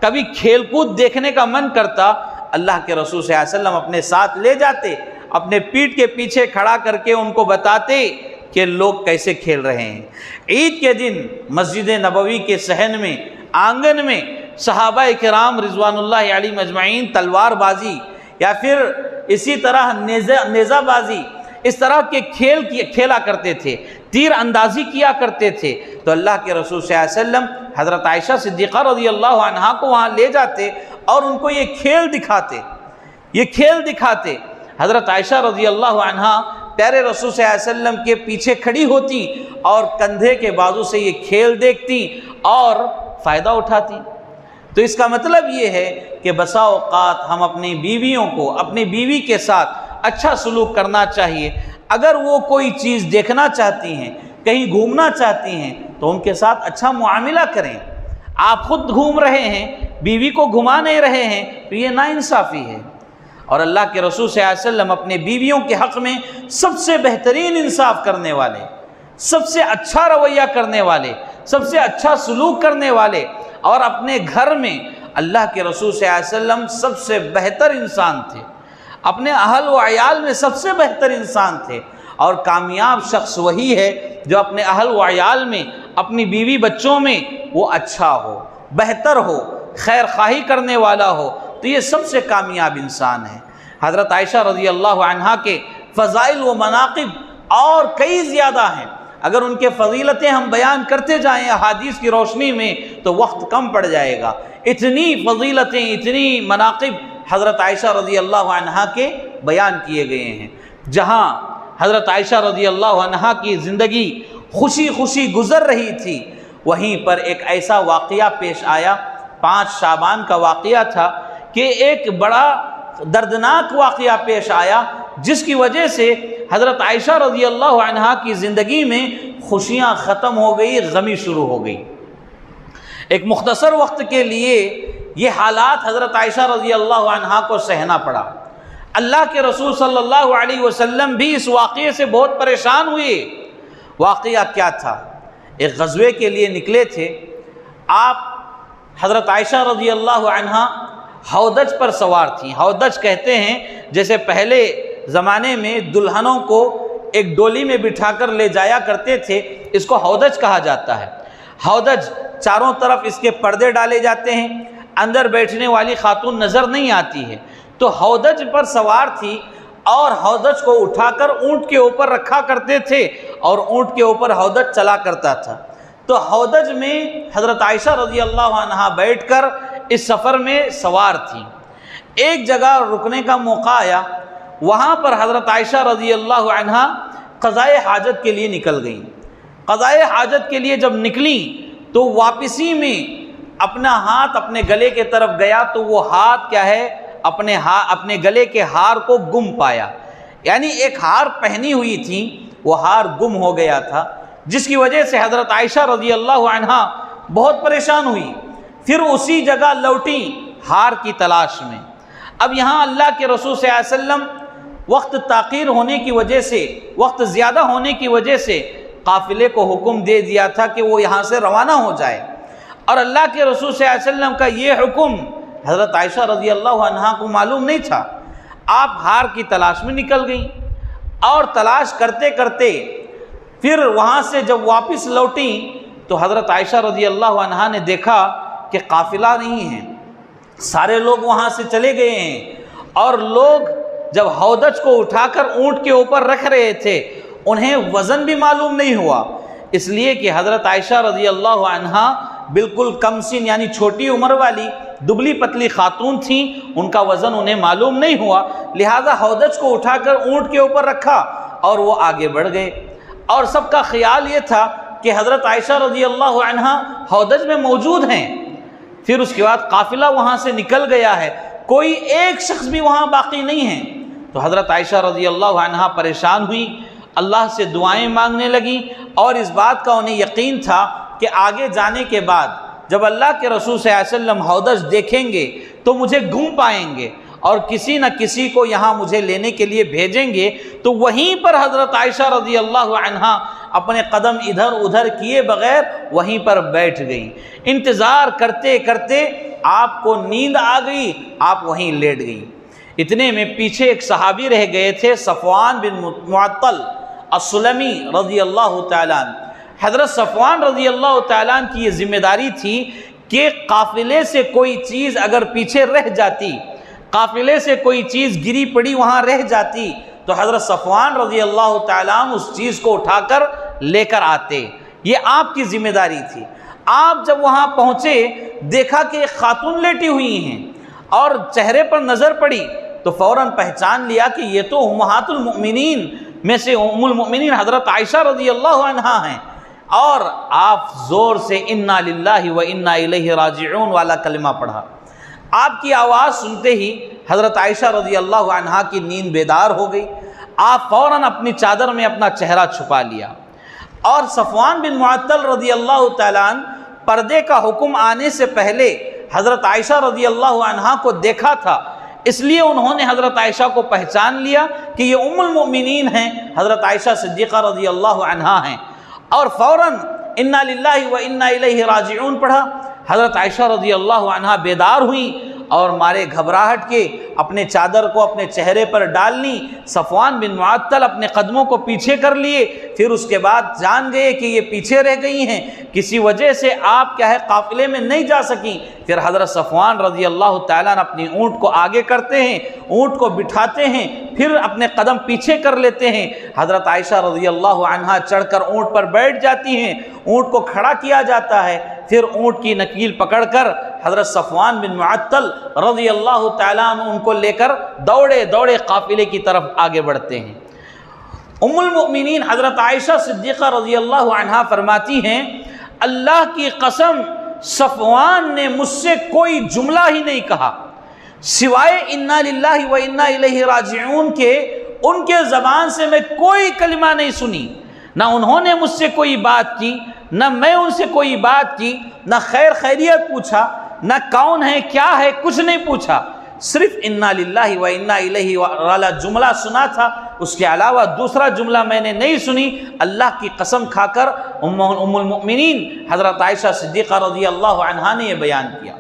[SPEAKER 3] کبھی کھیل کود دیکھنے کا من کرتا، اللہ کے رسول صلی اللہ علیہ وسلم اپنے ساتھ لے جاتے، اپنے پیٹھ کے پیچھے کھڑا کر کے ان کو بتاتے کہ لوگ کیسے کھیل رہے ہیں۔ عید کے دن مسجد نبوی کے صحن میں، آنگن میں صحابہ کرام رضوان اللہ علیہم اجمعین تلوار بازی یا پھر اسی طرح نیزہ بازی، اس طرح کے کھیل کھیلا کرتے تھے، تیر اندازی کیا کرتے تھے۔ تو اللہ کے رسول صلی اللہ علیہ وسلم حضرت عائشہ صدیقہ رضی اللہ عنہا کو وہاں لے جاتے اور ان کو یہ کھیل دکھاتے۔ حضرت عائشہ رضی اللہ عنہا پیارے رسول صلی اللہ علیہ وسلم کے پیچھے کھڑی ہوتی اور کندھے کے بازو سے یہ کھیل دیکھتی اور فائدہ اٹھاتی۔ تو اس کا مطلب یہ ہے کہ بسا اوقات ہم اپنی بیویوں کو، اپنی بیوی کے ساتھ اچھا سلوک کرنا چاہیے۔ اگر وہ کوئی چیز دیکھنا چاہتی ہیں، کہیں گھومنا چاہتی ہیں، تو ان کے ساتھ اچھا معاملہ کریں۔ آپ خود گھوم رہے ہیں، بیوی کو گھما نہیں رہے ہیں، تو یہ ناانصافی ہے۔ اور اللہ کے رسول صلی اللہ علیہ وسلم اپنے بیویوں کے حق میں سب سے بہترین انصاف کرنے والے، سب سے اچھا رویہ کرنے والے، سب سے اچھا سلوک کرنے والے، اور اپنے گھر میں اللہ کے رسول صلی اللہ علیہ وسلم سب سے بہتر انسان تھے، اپنے اہل و عیال میں سب سے بہتر انسان تھے۔ اور کامیاب شخص وہی ہے جو اپنے اہل و عیال میں، اپنی بیوی بچوں میں وہ اچھا ہو، بہتر ہو، خیر خواہی کرنے والا ہو، تو یہ سب سے کامیاب انسان ہے۔ حضرت عائشہ رضی اللہ عنہا کے فضائل و مناقب اور کئی زیادہ ہیں، اگر ان کے فضیلتیں ہم بیان کرتے جائیں احادیث کی روشنی میں تو وقت کم پڑ جائے گا۔ اتنی فضیلتیں، اتنی مناقب حضرت عائشہ رضی اللہ عنہا کے بیان کیے گئے ہیں۔ جہاں حضرت عائشہ رضی اللہ عنہا کی زندگی خوشی خوشی گزر رہی تھی، وہیں پر ایک ایسا واقعہ پیش آیا، 5 شعبان کا واقعہ تھا کہ ایک بڑا دردناک واقعہ پیش آیا جس کی وجہ سے حضرت عائشہ رضی اللہ عنہا کی زندگی میں خوشیاں ختم ہو گئی، غمی شروع ہو گئی۔ ایک مختصر وقت کے لیے یہ حالات حضرت عائشہ رضی اللہ عنہا کو سہنا پڑا۔ اللہ کے رسول صلی اللہ علیہ وسلم بھی اس واقعے سے بہت پریشان ہوئے۔ واقعہ کیا تھا؟ ایک غزوے کے لیے نکلے تھے آپ، حضرت عائشہ رضی اللہ عنہا ہودج پر سوار تھیں۔ ہودج کہتے ہیں جیسے پہلے زمانے میں دلہنوں کو ایک ڈولی میں بٹھا کر لے جایا کرتے تھے، اس کو ہودج کہا جاتا ہے۔ ہودج چاروں طرف اس کے پردے ڈالے جاتے ہیں، اندر بیٹھنے والی خاتون نظر نہیں آتی ہے۔ تو ہودج پر سوار تھی اور ہودج کو اٹھا کر اونٹ کے اوپر رکھا کرتے تھے اور اونٹ کے اوپر ہودج چلا کرتا تھا۔ تو ہودج میں حضرت عائشہ رضی اللہ عنہا بیٹھ کر اس سفر میں سوار تھیں۔ ایک جگہ رکنے کا موقع آیا، وہاں پر حضرت عائشہ رضی اللہ عنہا قضائے حاجت کے لیے نکل گئیں۔ قضائے حاجت کے لیے جب نکلیں تو واپسی میں اپنا ہاتھ اپنے گلے کے طرف گیا تو وہ ہاتھ کیا ہے، اپنے گلے کے ہار کو گم پایا، یعنی ایک ہار پہنی ہوئی تھی وہ ہار گم ہو گیا تھا، جس کی وجہ سے حضرت عائشہ رضی اللہ عنہا بہت پریشان ہوئی۔ پھر اسی جگہ لوٹی ہار کی تلاش میں۔ اب یہاں اللہ کے رسول صلی اللہ علیہ وسلم وقت تاخیر ہونے کی وجہ سے، وقت زیادہ ہونے کی وجہ سے قافلے کو حکم دے دیا تھا کہ وہ یہاں سے روانہ ہو جائے، اور اللہ کے رسول صلی اللہ علیہ وسلم کا یہ حکم حضرت عائشہ رضی اللہ عنہا کو معلوم نہیں تھا۔ آپ ہار کی تلاش میں نکل گئیں اور تلاش کرتے کرتے پھر وہاں سے جب واپس لوٹیں تو حضرت عائشہ رضی اللہ عنہا نے دیکھا کہ قافلہ نہیں ہے، سارے لوگ وہاں سے چلے گئے ہیں اور لوگ جب ہودج کو اٹھا کر اونٹ کے اوپر رکھ رہے تھے انہیں وزن بھی معلوم نہیں ہوا، اس لیے کہ حضرت عائشہ رضی اللہ عنہا بالکل کم سن یعنی چھوٹی عمر والی دبلی پتلی خاتون تھیں، ان کا وزن انہیں معلوم نہیں ہوا، لہٰذا ہودج کو اٹھا کر اونٹ کے اوپر رکھا اور وہ آگے بڑھ گئے، اور سب کا خیال یہ تھا کہ حضرت عائشہ رضی اللہ عنہا ہودج میں موجود ہیں۔ پھر اس کے بعد قافلہ وہاں سے نکل گیا ہے، کوئی ایک شخص بھی وہاں باقی نہیں ہے، تو حضرت عائشہ رضی اللہ عنہا پریشان ہوئی، اللہ سے دعائیں مانگنے لگیں، اور اس بات کا انہیں یقین تھا کہ آگے جانے کے بعد جب اللہ کے رسول صلی اللہ علیہ وسلم ہودج دیکھیں گے تو مجھے گم پائیں گے اور کسی نہ کسی کو یہاں مجھے لینے کے لیے بھیجیں گے، تو وہیں پر حضرت عائشہ رضی اللہ عنہا اپنے قدم ادھر ادھر کیے بغیر وہیں پر بیٹھ گئیں۔ انتظار کرتے کرتے آپ کو نیند آ گئی، آپ وہیں لیٹ گئیں۔ اتنے میں پیچھے ایک صحابی رہ گئے تھے، صفوان بن معطل السلمی رضی اللہ تعالیٰ عنہ۔ حضرت صفوان رضی اللہ تعالیٰ عنہ کی یہ ذمہ داری تھی کہ قافلے سے کوئی چیز اگر پیچھے رہ جاتی، قافلے سے کوئی چیز گری پڑی وہاں رہ جاتی، تو حضرت صفوان رضی اللہ تعالیٰ عنہ اس چیز کو اٹھا کر لے کر آتے، یہ آپ کی ذمہ داری تھی۔ آپ جب وہاں پہنچے دیکھا کہ ایک خاتون لیٹی ہوئی ہیں اور چہرے پر نظر پڑی تو فوراً پہچان لیا کہ یہ تو امہات المؤمنین میں سے ام المؤمنین حضرت عائشہ رضی اللہ عنہا ہیں، اور آپ زور سے انا للہ و انا الیہ راجعون والا کلمہ پڑھا۔ آپ کی آواز سنتے ہی حضرت عائشہ رضی اللہ عنہا کی نیند بیدار ہو گئی، آپ فوراً اپنی چادر میں اپنا چہرہ چھپا لیا، اور صفوان بن معطل رضی اللہ تعالیٰ عنہ پردے کا حکم آنے سے پہلے حضرت عائشہ رضی اللہ عنہا کو دیکھا تھا، اس لیے انہوں نے حضرت عائشہ کو پہچان لیا کہ یہ ام المؤمنین ہیں، حضرت عائشہ صدیقہ رضی اللہ عنہا ہیں، اور فوراً انا للہ و انا الیہ راجعون پڑھا۔ حضرت عائشہ رضی اللہ عنہا بیدار ہوئیں اور مارے گھبراہٹ کے اپنے چادر کو اپنے چہرے پر ڈال لی، صفوان بن معطل اپنے قدموں کو پیچھے کر لیے، پھر اس کے بعد جان گئے کہ یہ پیچھے رہ گئی ہیں، کسی وجہ سے آپ کیا ہے قافلے میں نہیں جا سکیں۔ پھر حضرت صفوان رضی اللہ تعالیٰ نے اپنی اونٹ کو آگے کرتے ہیں، اونٹ کو بٹھاتے ہیں، پھر اپنے قدم پیچھے کر لیتے ہیں، حضرت عائشہ رضی اللہ عنہا چڑھ کر اونٹ پر بیٹھ جاتی ہیں، اونٹ کو کھڑا کیا جاتا ہے، پھر اونٹ کی نکیل پکڑ کر حضرت صفوان بن معطل رضی اللہ تعالیٰ عنہ ان کو لے کر دوڑے دوڑے قافلے کی طرف آگے بڑھتے ہیں۔ ام المؤمنین حضرت عائشہ صدیقہ رضی اللہ عنہا فرماتی ہیں، اللہ کی قسم صفوان نے مجھ سے کوئی جملہ ہی نہیں کہا سوائے انا للہ و انا الیہ راجعون کے، ان کے زبان سے میں کوئی کلمہ نہیں سنی، نہ انہوں نے مجھ سے کوئی بات کی، نہ میں ان سے کوئی بات کی، نہ خیر خیریت پوچھا، نہ کون ہے کیا ہے، کچھ نہیں پوچھا، صرف انا للہ و انا الیہ والا جملہ سنا تھا، اس کے علاوہ دوسرا جملہ میں نے نہیں سنی۔ اللہ کی قسم کھا کر ام المؤمنین حضرت عائشہ صدیقہ رضی اللہ عنہا نے یہ بیان کیا۔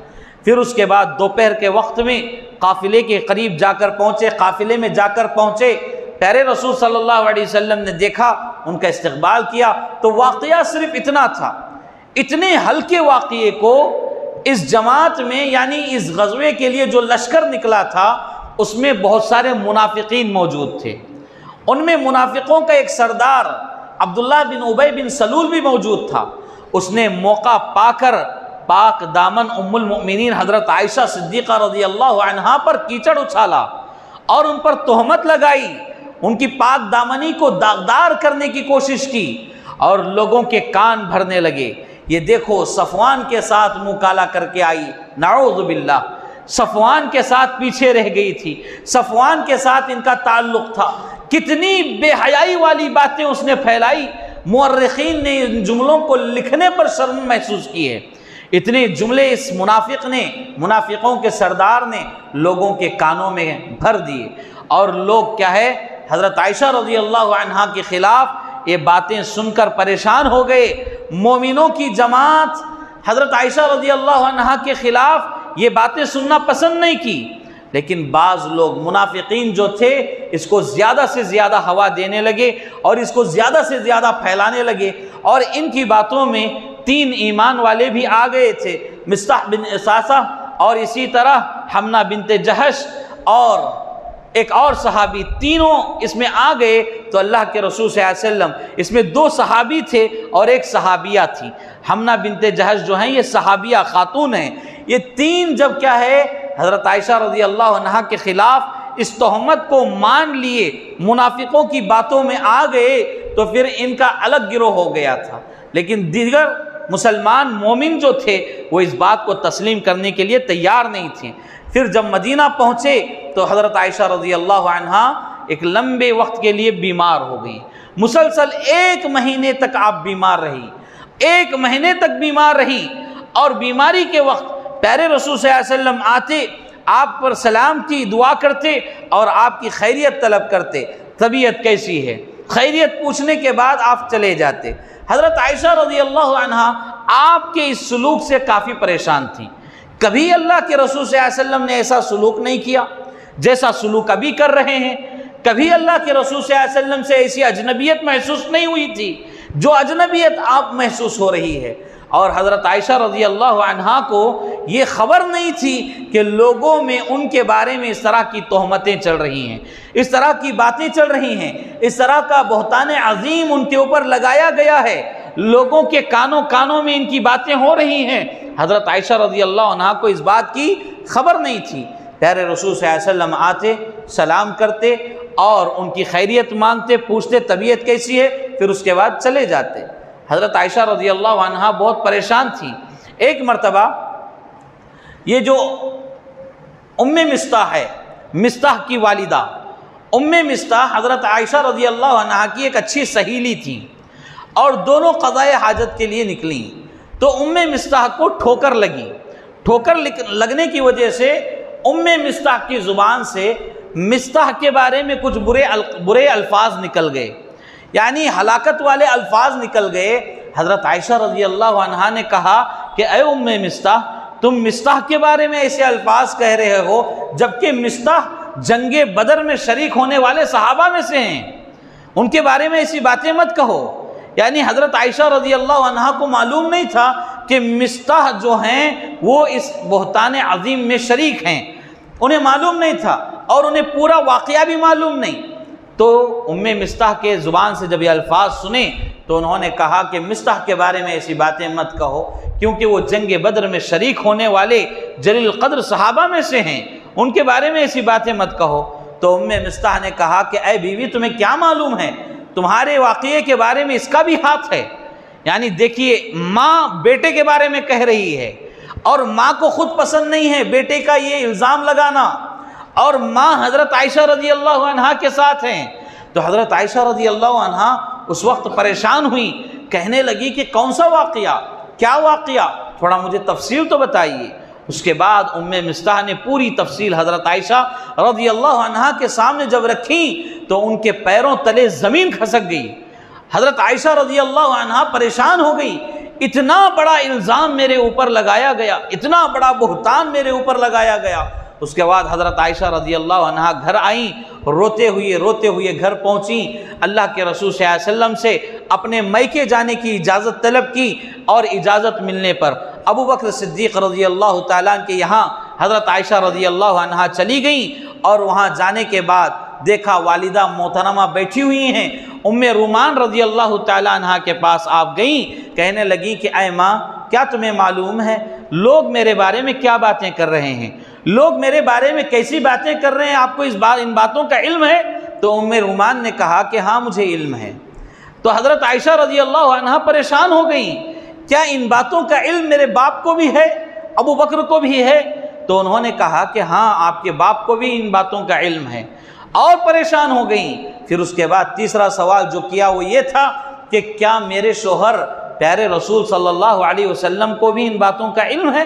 [SPEAKER 3] پھر اس کے بعد دوپہر کے وقت میں قافلے کے قریب جا کر پہنچے، قافلے میں جا کر پہنچے، پیارے رسول صلی اللہ علیہ وسلم نے دیکھا، ان کا استقبال کیا، تو واقعہ صرف اتنا تھا۔ اتنے ہلکے واقعے کو اس جماعت میں یعنی اس غزوے کے لیے جو لشکر نکلا تھا اس میں بہت سارے منافقین موجود تھے، ان میں منافقوں کا ایک سردار عبداللہ بن ابی بن سلول بھی موجود تھا۔ اس نے موقع پا کر پاک دامن ام المؤمنین حضرت عائشہ صدیقہ رضی اللہ عنہا پر کیچڑ اچھالا اور ان پر تہمت لگائی، ان کی پاک دامنی کو داغدار کرنے کی کوشش کی، اور لوگوں کے کان بھرنے لگے، یہ دیکھو صفوان کے ساتھ منہ کالا کر کے آئی، نعوذ باللہ، صفوان کے ساتھ پیچھے رہ گئی تھی، صفوان کے ساتھ ان کا تعلق تھا، کتنی بے حیائی والی باتیں اس نے پھیلائی۔ مورخین نے ان جملوں کو لکھنے پر شرم محسوس کی ہے، اتنے جملے اس منافق نے، منافقوں کے سردار نے لوگوں کے کانوں میں بھر دیے، اور لوگ کیا ہے حضرت عائشہ رضی اللہ عنہا کے خلاف یہ باتیں سن کر پریشان ہو گئے۔ مومنوں کی جماعت حضرت عائشہ رضی اللہ عنہا کے خلاف یہ باتیں سننا پسند نہیں کی، لیکن بعض لوگ منافقین جو تھے اس کو زیادہ سے زیادہ ہوا دینے لگے اور اس کو زیادہ سے زیادہ پھیلانے لگے، اور ان کی باتوں میں 3 ایمان والے بھی آ گئے تھے، مصطح بن اساسہ اور اسی طرح حمنہ بنت جہش اور ایک اور صحابی، تینوں اس میں آ گئے تو اللہ کے رسول صلی اللہ علیہ وسلم، اس میں 2 صحابی تھے اور ایک صحابیہ تھی، حمنہ بنت جہش جو ہیں یہ صحابیہ خاتون ہیں، یہ 3 جب کیا ہے حضرت عائشہ رضی اللہ عنہا کے خلاف اس تہمت کو مان لیے، منافقوں کی باتوں میں آ گئے، تو پھر ان کا الگ گروہ ہو گیا تھا، لیکن دیگر مسلمان مومن جو تھے وہ اس بات کو تسلیم کرنے کے لیے تیار نہیں تھے۔ پھر جب مدینہ پہنچے تو حضرت عائشہ رضی اللہ عنہا ایک لمبے وقت کے لیے بیمار ہو گئی، مسلسل 1 مہینے تک آپ بیمار رہی، 1 مہینے تک بیمار رہی، اور بیماری کے وقت پیارے رسول صلی اللہ علیہ وسلم آتے، آپ پر سلام کی دعا کرتے اور آپ کی خیریت طلب کرتے، طبیعت کیسی ہے، خیریت پوچھنے کے بعد آپ چلے جاتے۔ حضرت عائشہ رضی اللہ عنہا آپ کے اس سلوک سے کافی پریشان تھیں، کبھی اللہ کے رسول صلی اللہ علیہ وسلم نے ایسا سلوک نہیں کیا جیسا سلوک ابھی کر رہے ہیں، کبھی اللہ کے رسول صلی اللہ علیہ وسلم سے ایسی اجنبیت محسوس نہیں ہوئی تھی جو اجنبیت آپ محسوس ہو رہی ہے، اور حضرت عائشہ رضی اللہ عنہا کو یہ خبر نہیں تھی کہ لوگوں میں ان کے بارے میں اس طرح کی تہمتیں چل رہی ہیں، اس طرح کی باتیں چل رہی ہیں، اس طرح کا بہتان عظیم ان کے اوپر لگایا گیا ہے، لوگوں کے کانوں میں ان کی باتیں ہو رہی ہیں۔ حضرت عائشہ رضی اللہ عنہا کو اس بات کی خبر نہیں تھی۔ پیارے رسول صلی اللہ علیہ وسلم آتے، سلام کرتے اور ان کی خیریت مانگتے، پوچھتے طبیعت کیسی ہے، پھر اس کے بعد چلے جاتے۔ حضرت عائشہ رضی اللہ عنہا بہت پریشان تھی۔ ایک مرتبہ یہ جو مستح ہے، مستح کی والدہ مستح حضرت عائشہ رضی اللہ عنہا کی ایک اچھی سہیلی تھی، اور دونوں قضائے حاجت کے لیے نکلیں تو مستح کو ٹھوکر لگی، ٹھوکر لگنے کی وجہ سے مستح کی زبان سے مستح کے بارے میں کچھ برے الفاظ نکل گئے، یعنی ہلاکت والے الفاظ نکل گئے۔ حضرت عائشہ رضی اللہ عنہا نے کہا کہ اے مستح، تم مستح کے بارے میں ایسے الفاظ کہہ رہے ہو جبکہ مستح جنگ بدر میں شریک ہونے والے صحابہ میں سے ہیں، ان کے بارے میں ایسی باتیں مت کہو۔ یعنی حضرت عائشہ رضی اللہ عنہا کو معلوم نہیں تھا کہ مستح جو ہیں وہ اس بہتان عظیم میں شریک ہیں، انہیں معلوم نہیں تھا، اور انہیں پورا واقعہ بھی معلوم نہیں۔ تو مستح کے زبان سے جب یہ الفاظ سنے تو انہوں نے کہا کہ مستح کے بارے میں ایسی باتیں مت کہو، کیونکہ وہ جنگ بدر میں شریک ہونے والے جلیل القدر صحابہ میں سے ہیں، ان کے بارے میں ایسی باتیں مت کہو۔ تو مستح نے کہا کہ اے بیوی، تمہیں کیا معلوم ہے، تمہارے واقعے کے بارے میں اس کا بھی ہاتھ ہے۔ یعنی دیکھیے، ماں بیٹے کے بارے میں کہہ رہی ہے، اور ماں کو خود پسند نہیں ہے بیٹے کا یہ الزام لگانا، اور ماں حضرت عائشہ رضی اللہ عنہا کے ساتھ ہیں۔ تو حضرت عائشہ رضی اللہ عنہا اس وقت پریشان ہوئی، کہنے لگی کہ کون سا واقعہ، کیا واقعہ، تھوڑا مجھے تفصیل تو بتائیے۔ اس کے بعد مستح نے پوری تفصیل حضرت عائشہ رضی اللہ عنہا کے سامنے جب رکھی تو ان کے پیروں تلے زمین کھسک گئی۔ حضرت عائشہ رضی اللہ عنہا پریشان ہو گئی، اتنا بڑا الزام میرے اوپر لگایا گیا، اتنا بڑا بہتان میرے اوپر لگایا گیا۔ اس کے بعد حضرت عائشہ رضی اللہ عنہا گھر آئیں، روتے ہوئے گھر پہنچیں، اللہ کے رسول صلی اللہ علیہ وسلم سے اپنے میکے جانے کی اجازت طلب کی، اور اجازت ملنے پر ابو بکر صدیق رضی اللہ تعالیٰ کے یہاں حضرت عائشہ رضی اللہ عنہا چلی گئیں، اور وہاں جانے کے بعد دیکھا والدہ محترمہ بیٹھی ہوئی ہیں۔ رومان رضی اللہ تعالیٰ عنہا کے پاس آپ گئیں، کہنے لگی کہ اے ماں، کیا تمہیں معلوم ہے لوگ میرے بارے میں کیا باتیں کر رہے ہیں، لوگ میرے بارے میں کیسی باتیں کر رہے ہیں، آپ کو ان باتوں کا علم ہے؟ تو رومان نے کہا کہ ہاں مجھے علم ہے۔ تو حضرت عائشہ رضی اللہ عنہا پریشان ہو گئیں، کیا ان باتوں کا علم میرے باپ کو بھی ہے، ابو بکر کو بھی ہے؟ تو انہوں نے کہا کہ ہاں آپ کے باپ کو بھی ان باتوں کا علم ہے، اور پریشان ہو گئیں۔ پھر اس کے بعد تیسرا سوال جو کیا وہ یہ تھا کہ کیا میرے شوہر پیارے رسول صلی اللہ علیہ وسلم کو بھی ان باتوں کا علم ہے؟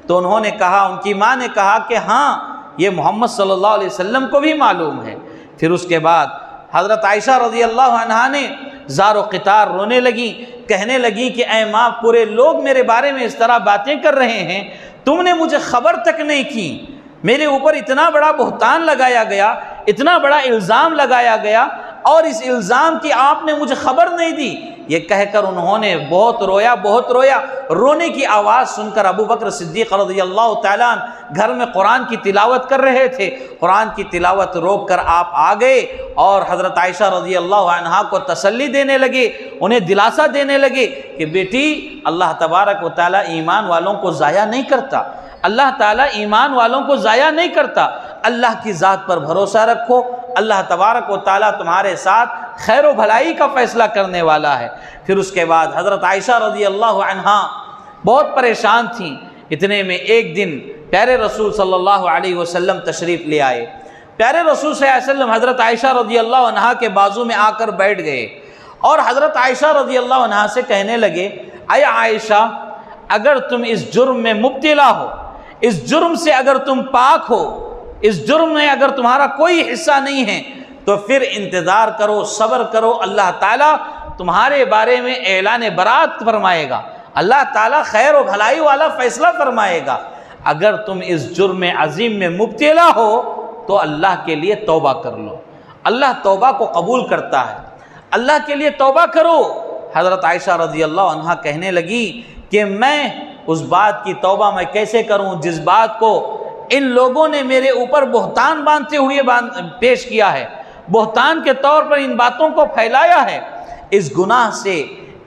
[SPEAKER 3] تو انہوں نے کہا، ان کی ماں نے کہا کہ ہاں یہ محمد صلی اللہ علیہ وسلم کو بھی معلوم ہے۔ پھر اس کے بعد حضرت عائشہ رضی اللہ عنہا نے زار و قطار رونے لگی، کہنے لگی کہ اے ماں، پورے لوگ میرے بارے میں اس طرح باتیں کر رہے ہیں، تم نے مجھے خبر تک نہیں کی، میرے اوپر اتنا بڑا بہتان لگایا گیا، اتنا بڑا الزام لگایا گیا، اور اس الزام کی آپ نے مجھے خبر نہیں دی۔ یہ کہہ کر انہوں نے بہت رویا، بہت رویا۔ رونے کی آواز سن کر ابو بکر صدیق رضی اللہ تعالیٰ عنہ گھر میں قرآن کی تلاوت کر رہے تھے۔ قرآن کی تلاوت روک کر آپ آ گئے اور حضرت عائشہ رضی اللہ عنہا کو تسلی دینے لگے، انہیں دلاسا دینے لگے کہ بیٹی، اللہ تبارک و تعالیٰ ایمان والوں کو ضائع نہیں کرتا، اللہ تعالیٰ ایمان والوں کو ضائع نہیں کرتا، اللہ کی ذات پر بھروسہ رکھو، اللہ تبارک و تعالیٰ تمہارے ساتھ خیر و بھلائی کا فیصلہ کرنے والا ہے۔ پھر اس کے بعد حضرت عائشہ رضی اللہ عنہا بہت پریشان تھیں۔ اتنے میں ایک دن پیارے رسول صلی اللہ علیہ وسلم تشریف لے آئے۔ پیارے رسول صلی اللہ علیہ وسلم حضرت عائشہ رضی اللہ عنہا کے بازو میں آ کر بیٹھ گئے اور حضرت عائشہ رضی اللہ عنہا سے کہنے لگے، اے عائشہ، اگر تم اس جرم میں مبتلا ہو، اس جرم سے اگر تم پاک ہو، اس جرم میں اگر تمہارا کوئی حصہ نہیں ہے، تو پھر انتظار کرو، صبر کرو، اللہ تعالیٰ تمہارے بارے میں اعلان برات فرمائے گا، اللہ تعالیٰ خیر و بھلائی والا فیصلہ فرمائے گا۔ اگر تم اس جرم عظیم میں مبتلا ہو تو اللہ کے لیے توبہ کر لو، اللہ توبہ کو قبول کرتا ہے، اللہ کے لیے توبہ کرو۔ حضرت عائشہ رضی اللہ عنہا کہنے لگی کہ میں اس بات کی توبہ میں کیسے کروں جس بات کو ان لوگوں نے میرے اوپر بہتان باندھتے ہوئے پیش کیا ہے، بہتان کے طور پر ان باتوں کو پھیلایا ہے۔ اس گناہ سے،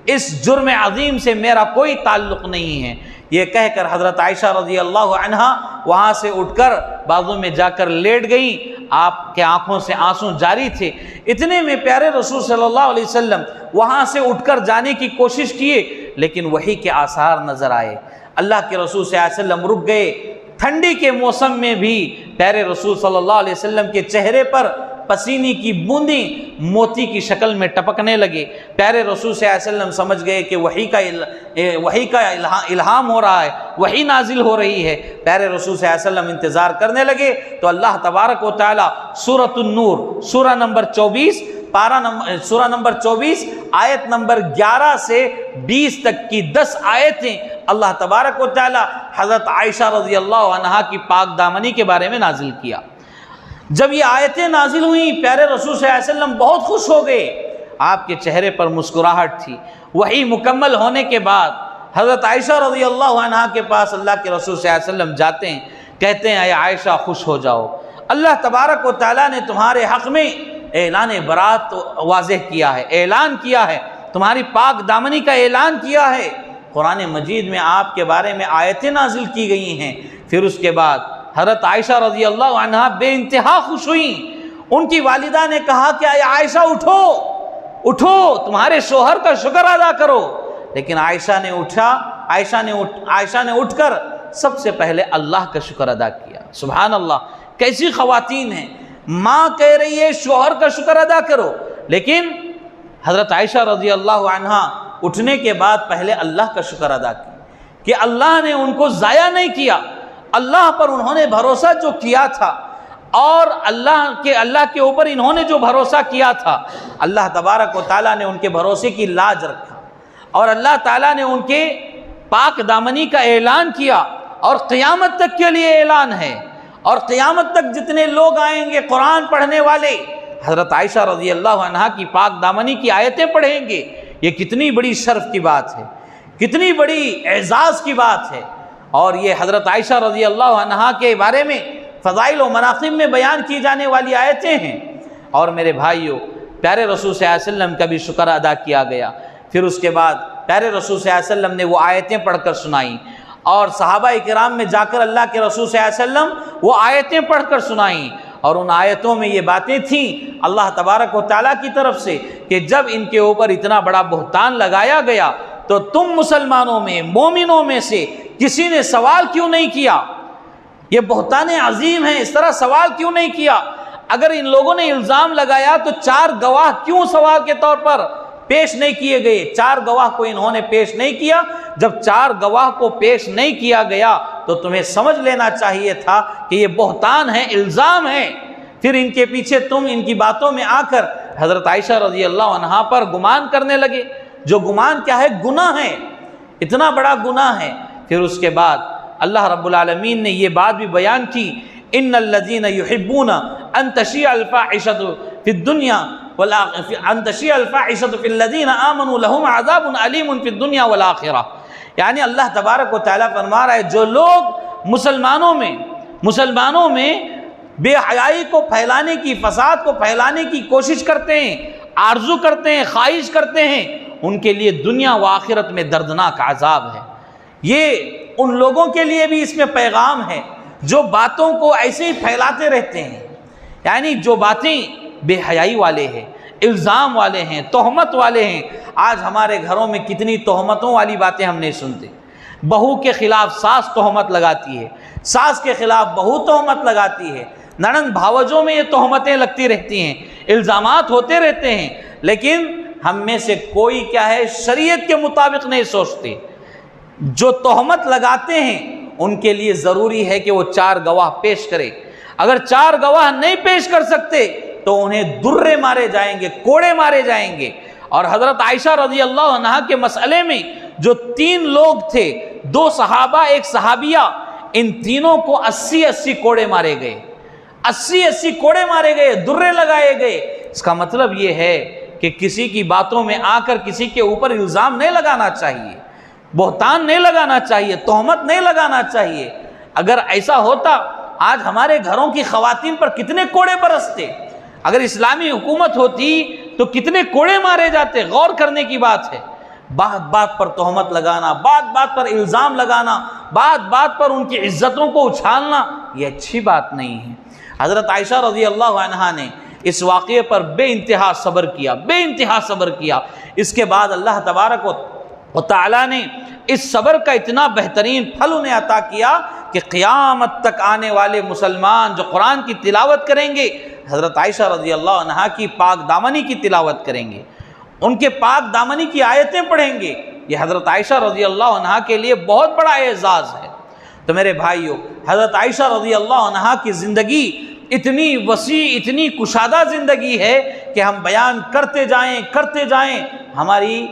[SPEAKER 3] اس جرم عظیم سے میرا کوئی تعلق نہیں ہے۔ یہ کہہ کر حضرت عائشہ رضی اللہ عنہا وہاں سے اٹھ کر بازو میں جا کر لیٹ گئیں، آپ کے آنکھوں سے آنسو جاری تھے۔ اتنے میں پیارے رسول صلی اللہ علیہ وسلم وہاں سے اٹھ کر جانے کی کوشش کیے، لیکن وحی کے آثار نظر آئے۔ اللہ کے رسول صلی اللہ علیہ وسلم رک گئے۔ ٹھنڈی کے موسم میں بھی پیارے رسول صلی اللہ علیہ وسلم کے چہرے پر پسینے کی بوندیں موتی کی شکل میں ٹپکنے لگے۔ پیارے رسول صلی اللہ علیہ وسلم سمجھ گئے کہ وحی کا الہام ہو رہا ہے، وحی نازل ہو رہی ہے۔ پیارے رسول صلی اللہ علیہ وسلم انتظار کرنے لگے تو اللہ تبارک و تعالی سورۃ النور سورہ نمبر 24 سورہ نمبر 24 آیت نمبر 11 سے 20 تک کی 10 آیتیں اللہ تبارک و تعالی حضرت عائشہ رضی اللہ عنہا کی پاک دامنی کے بارے میں نازل کیا۔ جب یہ آیتیں نازل ہوئیں پیارے رسول صلی اللہ علیہ وسلم بہت خوش ہو گئے، آپ کے چہرے پر مسکراہٹ تھی۔ وحی مکمل ہونے کے بعد حضرت عائشہ رضی اللہ عنہا کے پاس اللہ کے رسول صلی اللہ علیہ وسلم جاتے ہیں، کہتے ہیں اے عائشہ خوش ہو جاؤ، اللہ تبارک و تعالیٰ نے تمہارے حق میں اعلان برات واضح کیا ہے، اعلان کیا ہے، تمہاری پاک دامنی کا اعلان کیا ہے۔ قرآن مجید میں آپ کے بارے میں آیتیں نازل کی گئی ہیں۔ پھر اس کے بعد حضرت عائشہ رضی اللہ عنہا بے انتہا خوش ہوئیں۔ ان کی والدہ نے کہا کہ اے عائشہ اٹھو اٹھو، تمہارے شوہر کا شکر ادا کرو۔ لیکن عائشہ نے اٹھ کر سب سے پہلے اللہ کا شکر ادا کیا۔ سبحان اللہ، کیسی خواتین ہیں، ماں کہہ رہی ہے شوہر کا شکر ادا کرو، لیکن حضرت عائشہ رضی اللہ عنہا اٹھنے کے بعد پہلے اللہ کا شکر ادا کیا کہ اللہ نے ان کو ضائع نہیں کیا، اللہ پر انہوں نے بھروسہ جو کیا تھا اور اللہ کے اوپر انہوں نے جو بھروسہ کیا تھا، اللہ تبارک و تعالیٰ نے ان کے بھروسے کی لاج رکھا اور اللہ تعالیٰ نے ان کے پاک دامنی کا اعلان کیا، اور قیامت تک کے لیے اعلان ہے، اور قیامت تک جتنے لوگ آئیں گے قرآن پڑھنے والے حضرت عائشہ رضی اللہ عنہا کی پاک دامنی کی آیتیں پڑھیں گے۔ یہ کتنی بڑی شرف کی بات ہے، کتنی بڑی اعزاز کی بات ہے۔ اور یہ حضرت عائشہ رضی اللہ عنہا کے بارے میں فضائل و مناقب میں بیان کی جانے والی آیتیں ہیں۔ اور میرے بھائیوں، پیارے رسول صلی اللہ علیہ وسلم کا بھی شکر ادا کیا گیا۔ پھر اس کے بعد پیارے رسول صلی اللہ علیہ وسلم نے وہ آیتیں پڑھ کر سنائیں، اور صحابہ کرام میں جا کر اللہ کے رسول صلی اللہ علیہ وسلم وہ آیتیں پڑھ کر سنائیں، اور ان آیتوں میں یہ باتیں تھیں اللہ تبارک و تعالیٰ کی طرف سے کہ جب ان کے اوپر اتنا بڑا بہتان لگایا گیا تو تم مسلمانوں میں، مومنوں میں سے کسی نے سوال کیوں نہیں کیا؟ یہ بہتان عظیم ہے، اس طرح سوال کیوں نہیں کیا؟ اگر ان لوگوں نے الزام لگایا تو 4 گواہ کیوں سوال کے طور پر پیش نہیں کیے گئے؟ 4 گواہ کو انہوں نے پیش نہیں کیا۔ جب 4 گواہ کو پیش نہیں کیا گیا تو تمہیں سمجھ لینا چاہیے تھا کہ یہ بہتان ہے، الزام ہے۔ پھر ان کے پیچھے تم ان کی باتوں میں آ کر حضرت عائشہ رضی اللہ عنہا پر گمان کرنے لگے، جو گمان کیا ہے؟ گناہ ہے، اتنا بڑا گناہ ہے۔ پھر اس کے بعد اللہ رب العالمین نے یہ بات بھی بیان کی، ان الذین یحبون ان تشیع الفاحشۃ فی الدنیا ان تشیع الفاحشۃ فی الذین آمنوا لہم عذاب علیم فی الدنیا والآخرہ. یعنی اللہ تبارک و تعالیٰ فرما رہا ہے جو لوگ مسلمانوں میں بے حیائی کو پھیلانے کی، فساد کو پھیلانے کی کوشش کرتے ہیں، آرزو کرتے ہیں، خواہش کرتے ہیں، ان کے لیے دنیا و آخرت میں دردناک عذاب ہے. یہ ان لوگوں کے لیے بھی اس میں پیغام ہے جو باتوں کو ایسے ہی پھیلاتے رہتے ہیں. یعنی جو باتیں بے حیائی والے ہیں، الزام والے ہیں، تہمت والے ہیں. آج ہمارے گھروں میں کتنی تہمتوں والی باتیں ہم نہیں سنتے. بہو کے خلاف ساس تہمت لگاتی ہے، ساس کے خلاف بہو تہمت لگاتی ہے، ننند بھاوجوں میں یہ تہمتیں لگتی رہتی ہیں، الزامات ہوتے رہتے ہیں. لیکن ہم میں سے کوئی کیا ہے، شریعت کے مطابق نہیں سوچتے. جو تہمت لگاتے ہیں ان کے لیے ضروری ہے کہ وہ 4 گواہ پیش کرے. اگر 4 گواہ نہیں پیش کر سکتے تو انہیں درے مارے جائیں گے، کوڑے مارے جائیں گے. اور حضرت عائشہ رضی اللہ عنہا کے مسئلے میں جو 3 لوگ تھے، 2 صحابہ، 1 صحابیہ، ان تینوں کو 80 کوڑے مارے گئے، 80 کوڑے مارے گئے، درے لگائے گئے. اس کا مطلب یہ ہے کہ کسی کی باتوں میں آ کر کسی کے اوپر الزام نہیں لگانا چاہیے، بہتان نہیں لگانا چاہیے، تہمت نہیں لگانا چاہیے. اگر ایسا ہوتا آج ہمارے گھروں کی خواتین پر کتنے کوڑے برستے. اگر اسلامی حکومت ہوتی تو کتنے کوڑے مارے جاتے. غور کرنے کی بات ہے. بات بات پر تہمت لگانا، بات بات پر الزام لگانا، بات بات پر ان کی عزتوں کو اچھالنا، یہ اچھی بات نہیں ہے. حضرت عائشہ رضی اللہ عنہا نے اس واقعے پر بے انتہا صبر کیا، بے انتہا صبر کیا. اس کے بعد اللہ تبارک و تعالیٰ نے اس صبر کا اتنا بہترین پھل انہیں عطا کیا کہ قیامت تک آنے والے مسلمان جو قرآن کی تلاوت کریں گے، حضرت عائشہ رضی اللہ عنہا کی پاک دامنی کی تلاوت کریں گے، ان کے پاک دامنی کی آیتیں پڑھیں گے. یہ حضرت عائشہ رضی اللہ عنہا کے لیے بہت بڑا اعزاز ہے. تو میرے بھائیو، حضرت عائشہ رضی اللہ عنہا کی زندگی اتنی وسیع، اتنی کشادہ زندگی ہے کہ ہم بیان کرتے جائیں ہماری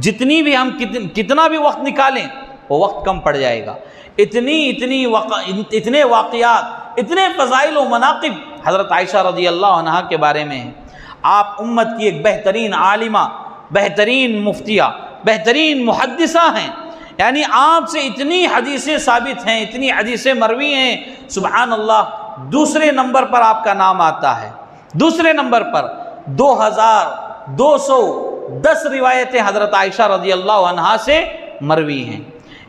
[SPEAKER 3] جتنی بھی ہم کتنا بھی وقت نکالیں وہ وقت کم پڑ جائے گا. اتنے واقعات، اتنے فضائل و مناقب حضرت عائشہ رضی اللہ عنہا کے بارے میں ہیں. آپ امت کی ایک بہترین عالمہ، بہترین مفتیہ، بہترین محدثہ ہیں. یعنی آپ سے اتنی حدیثیں ثابت ہیں، اتنی حدیثیں مروی ہیں، سبحان اللہ. دوسرے نمبر پر آپ کا نام آتا ہے، دوسرے نمبر پر 2210 روایتیں حضرت عائشہ رضی اللہ عنہا سے مروی ہیں.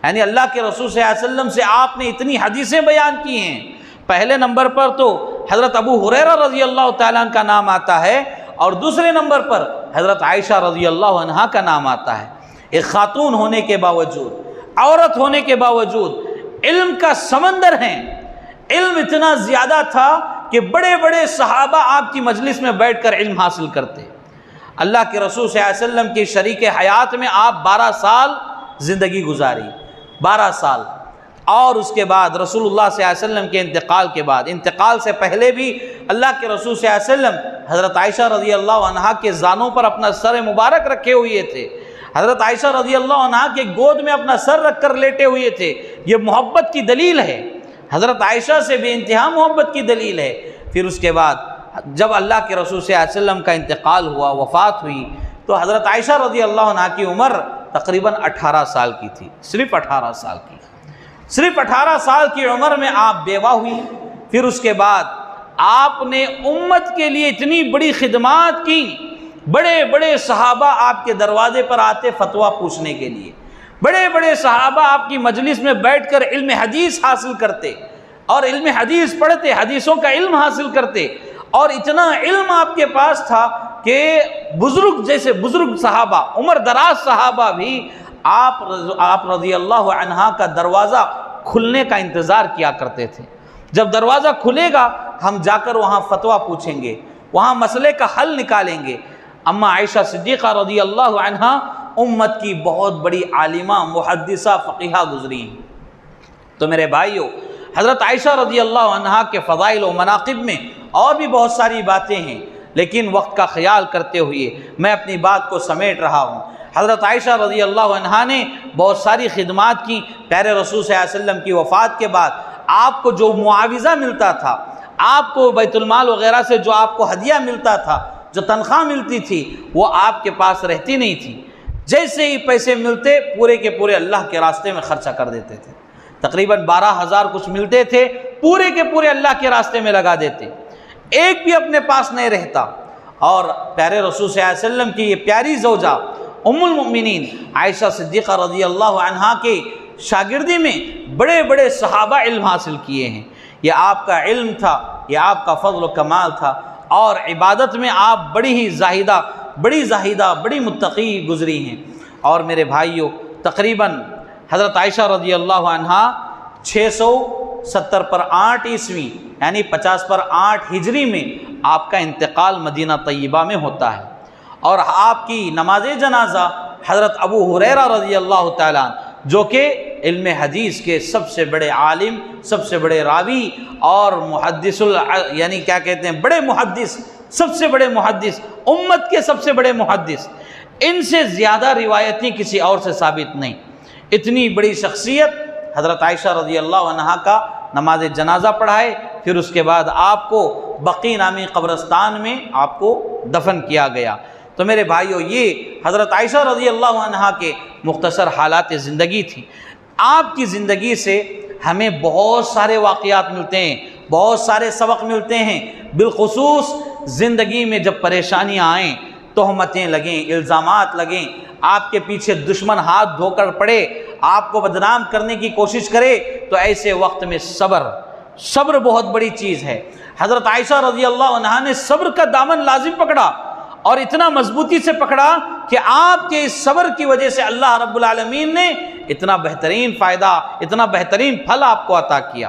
[SPEAKER 3] یعنی اللہ کے رسول صلی اللہ علیہ وسلم سے آپ نے اتنی حدیثیں بیان کی ہیں. پہلے نمبر پر تو حضرت ابو ہریرہ رضی اللہ تعالیٰ عنہ کا نام آتا ہے، اور دوسرے نمبر پر حضرت عائشہ رضی اللہ عنہا کا نام آتا ہے. ایک خاتون ہونے کے باوجود، عورت ہونے کے باوجود علم کا سمندر ہیں. علم اتنا زیادہ تھا کہ بڑے بڑے صحابہ آپ کی مجلس میں بیٹھ کر علم حاصل کرتے. اللہ کے رسول صلی اللہ علیہ وسلم کی شریک حیات میں آپ 12 سال زندگی گزاری، 12 سال. اور اس کے بعد رسول اللہ صلی اللہ علیہ وسلم کے انتقال کے بعد، انتقال سے پہلے بھی اللہ کے رسول صلی اللہ علیہ وسلم حضرت عائشہ رضی اللہ عنہا کے زانوں پر اپنا سر مبارک رکھے ہوئے تھے. حضرت عائشہ رضی اللہ عنہا کے گود میں اپنا سر رکھ کر لیٹے ہوئے تھے. یہ محبت کی دلیل ہے، حضرت عائشہ سے بے انتہا محبت کی دلیل ہے. پھر اس کے بعد جب اللہ کے رسول صلی اللہ علیہ وسلم کا انتقال ہوا، وفات ہوئی، تو حضرت عائشہ رضی اللہ عنہا کی عمر تقریباً 18 سال کی تھی. صرف 18 سال کی، صرف 18 سال کی عمر میں آپ بیوہ ہوئی. پھر اس کے بعد آپ نے امت کے لیے اتنی بڑی خدمات کی. بڑے بڑے صحابہ آپ کے دروازے پر آتے فتویٰ پوچھنے کے لیے. بڑے بڑے صحابہ آپ کی مجلس میں بیٹھ کر علم حدیث حاصل کرتے اور علم حدیث پڑھتے، حدیثوں کا علم حاصل کرتے. اور اتنا علم آپ کے پاس تھا کہ بزرگ جیسے بزرگ صحابہ، عمر دراز صحابہ بھی آپ رضی اللہ عنہا کا دروازہ کھلنے کا انتظار کیا کرتے تھے. جب دروازہ کھلے گا ہم جا کر وہاں فتویٰ پوچھیں گے، وہاں مسئلے کا حل نکالیں گے. اما عائشہ صدیقہ رضی اللہ عنہا امت کی بہت بڑی عالمہ، محدثہ، فقیہہ گزری ہیں. تو میرے بھائیو، حضرت عائشہ رضی اللہ عنہا کے فضائل و مناقب میں اور بھی بہت ساری باتیں ہیں، لیکن وقت کا خیال کرتے ہوئے میں اپنی بات کو سمیٹ رہا ہوں. حضرت عائشہ رضی اللہ عنہا نے بہت ساری خدمات کی. پیارے رسول صلی اللہ علیہ وسلم کی وفات کے بعد آپ کو جو معاوضہ ملتا تھا، آپ کو بیت المال وغیرہ سے جو آپ کو ہدیہ ملتا تھا، جو تنخواہ ملتی تھی وہ آپ کے پاس رہتی نہیں تھی، جیسے ہی پیسے ملتے پورے کے پورے اللہ کے راستے میں خرچہ کر دیتے تھے۔ تقریباً 12,000 کچھ ملتے تھے، پورے کے پورے اللہ کے راستے میں لگا دیتے، ایک بھی اپنے پاس نہیں رہتا۔ اور پیارے رسول صلی اللہ علیہ وسلم کی یہ پیاری زوجہ ام المؤمنین عائشہ صدیقہ رضی اللہ عنہا کے شاگردی میں بڑے بڑے صحابہ علم حاصل کیے ہیں۔ یہ آپ کا علم تھا، یہ آپ کا فضل و کمال تھا، اور عبادت میں آپ بڑی زاہدہ بڑی متقی گزری ہیں۔ اور میرے بھائیوں، تقریباً حضرت عائشہ رضی اللہ عنہا 670 پر 8 عیسوی یعنی 50 پر 8 ہجری میں آپ کا انتقال مدینہ طیبہ میں ہوتا ہے، اور آپ کی نماز جنازہ حضرت ابو ہریرہ رضی اللہ تعالیٰ عنہ، جو کہ علم حدیث کے سب سے بڑے عالم، سب سے بڑے راوی اور محدث یعنی کیا کہتے ہیں بڑے محدث، سب سے بڑے محدث، امت کے سب سے بڑے محدث، ان سے زیادہ روایتیں کسی اور سے ثابت نہیں۔ اتنی بڑی شخصیت حضرت عائشہ رضی اللہ عنہا کا نماز جنازہ پڑھائے، پھر اس کے بعد آپ کو بقیع نامی قبرستان میں آپ کو دفن کیا گیا۔ تو میرے بھائیو، یہ حضرت عائشہ رضی اللہ عنہا کے مختصر حالات زندگی تھی۔ آپ کی زندگی سے ہمیں بہت سارے واقعات ملتے ہیں، بہت سارے سبق ملتے ہیں، بالخصوص زندگی میں جب پریشانیاں آئیں، تہمتیں لگیں، الزامات لگیں، آپ کے پیچھے دشمن ہاتھ دھو کر پڑے، آپ کو بدنام کرنے کی کوشش کرے، تو ایسے وقت میں صبر بہت بڑی چیز ہے۔ حضرت عائشہ رضی اللہ عنہا نے صبر کا دامن لازم پکڑا، اور اتنا مضبوطی سے پکڑا کہ آپ کے اس صبر کی وجہ سے اللہ رب العالمین نے اتنا بہترین فائدہ، اتنا بہترین پھل آپ کو عطا کیا۔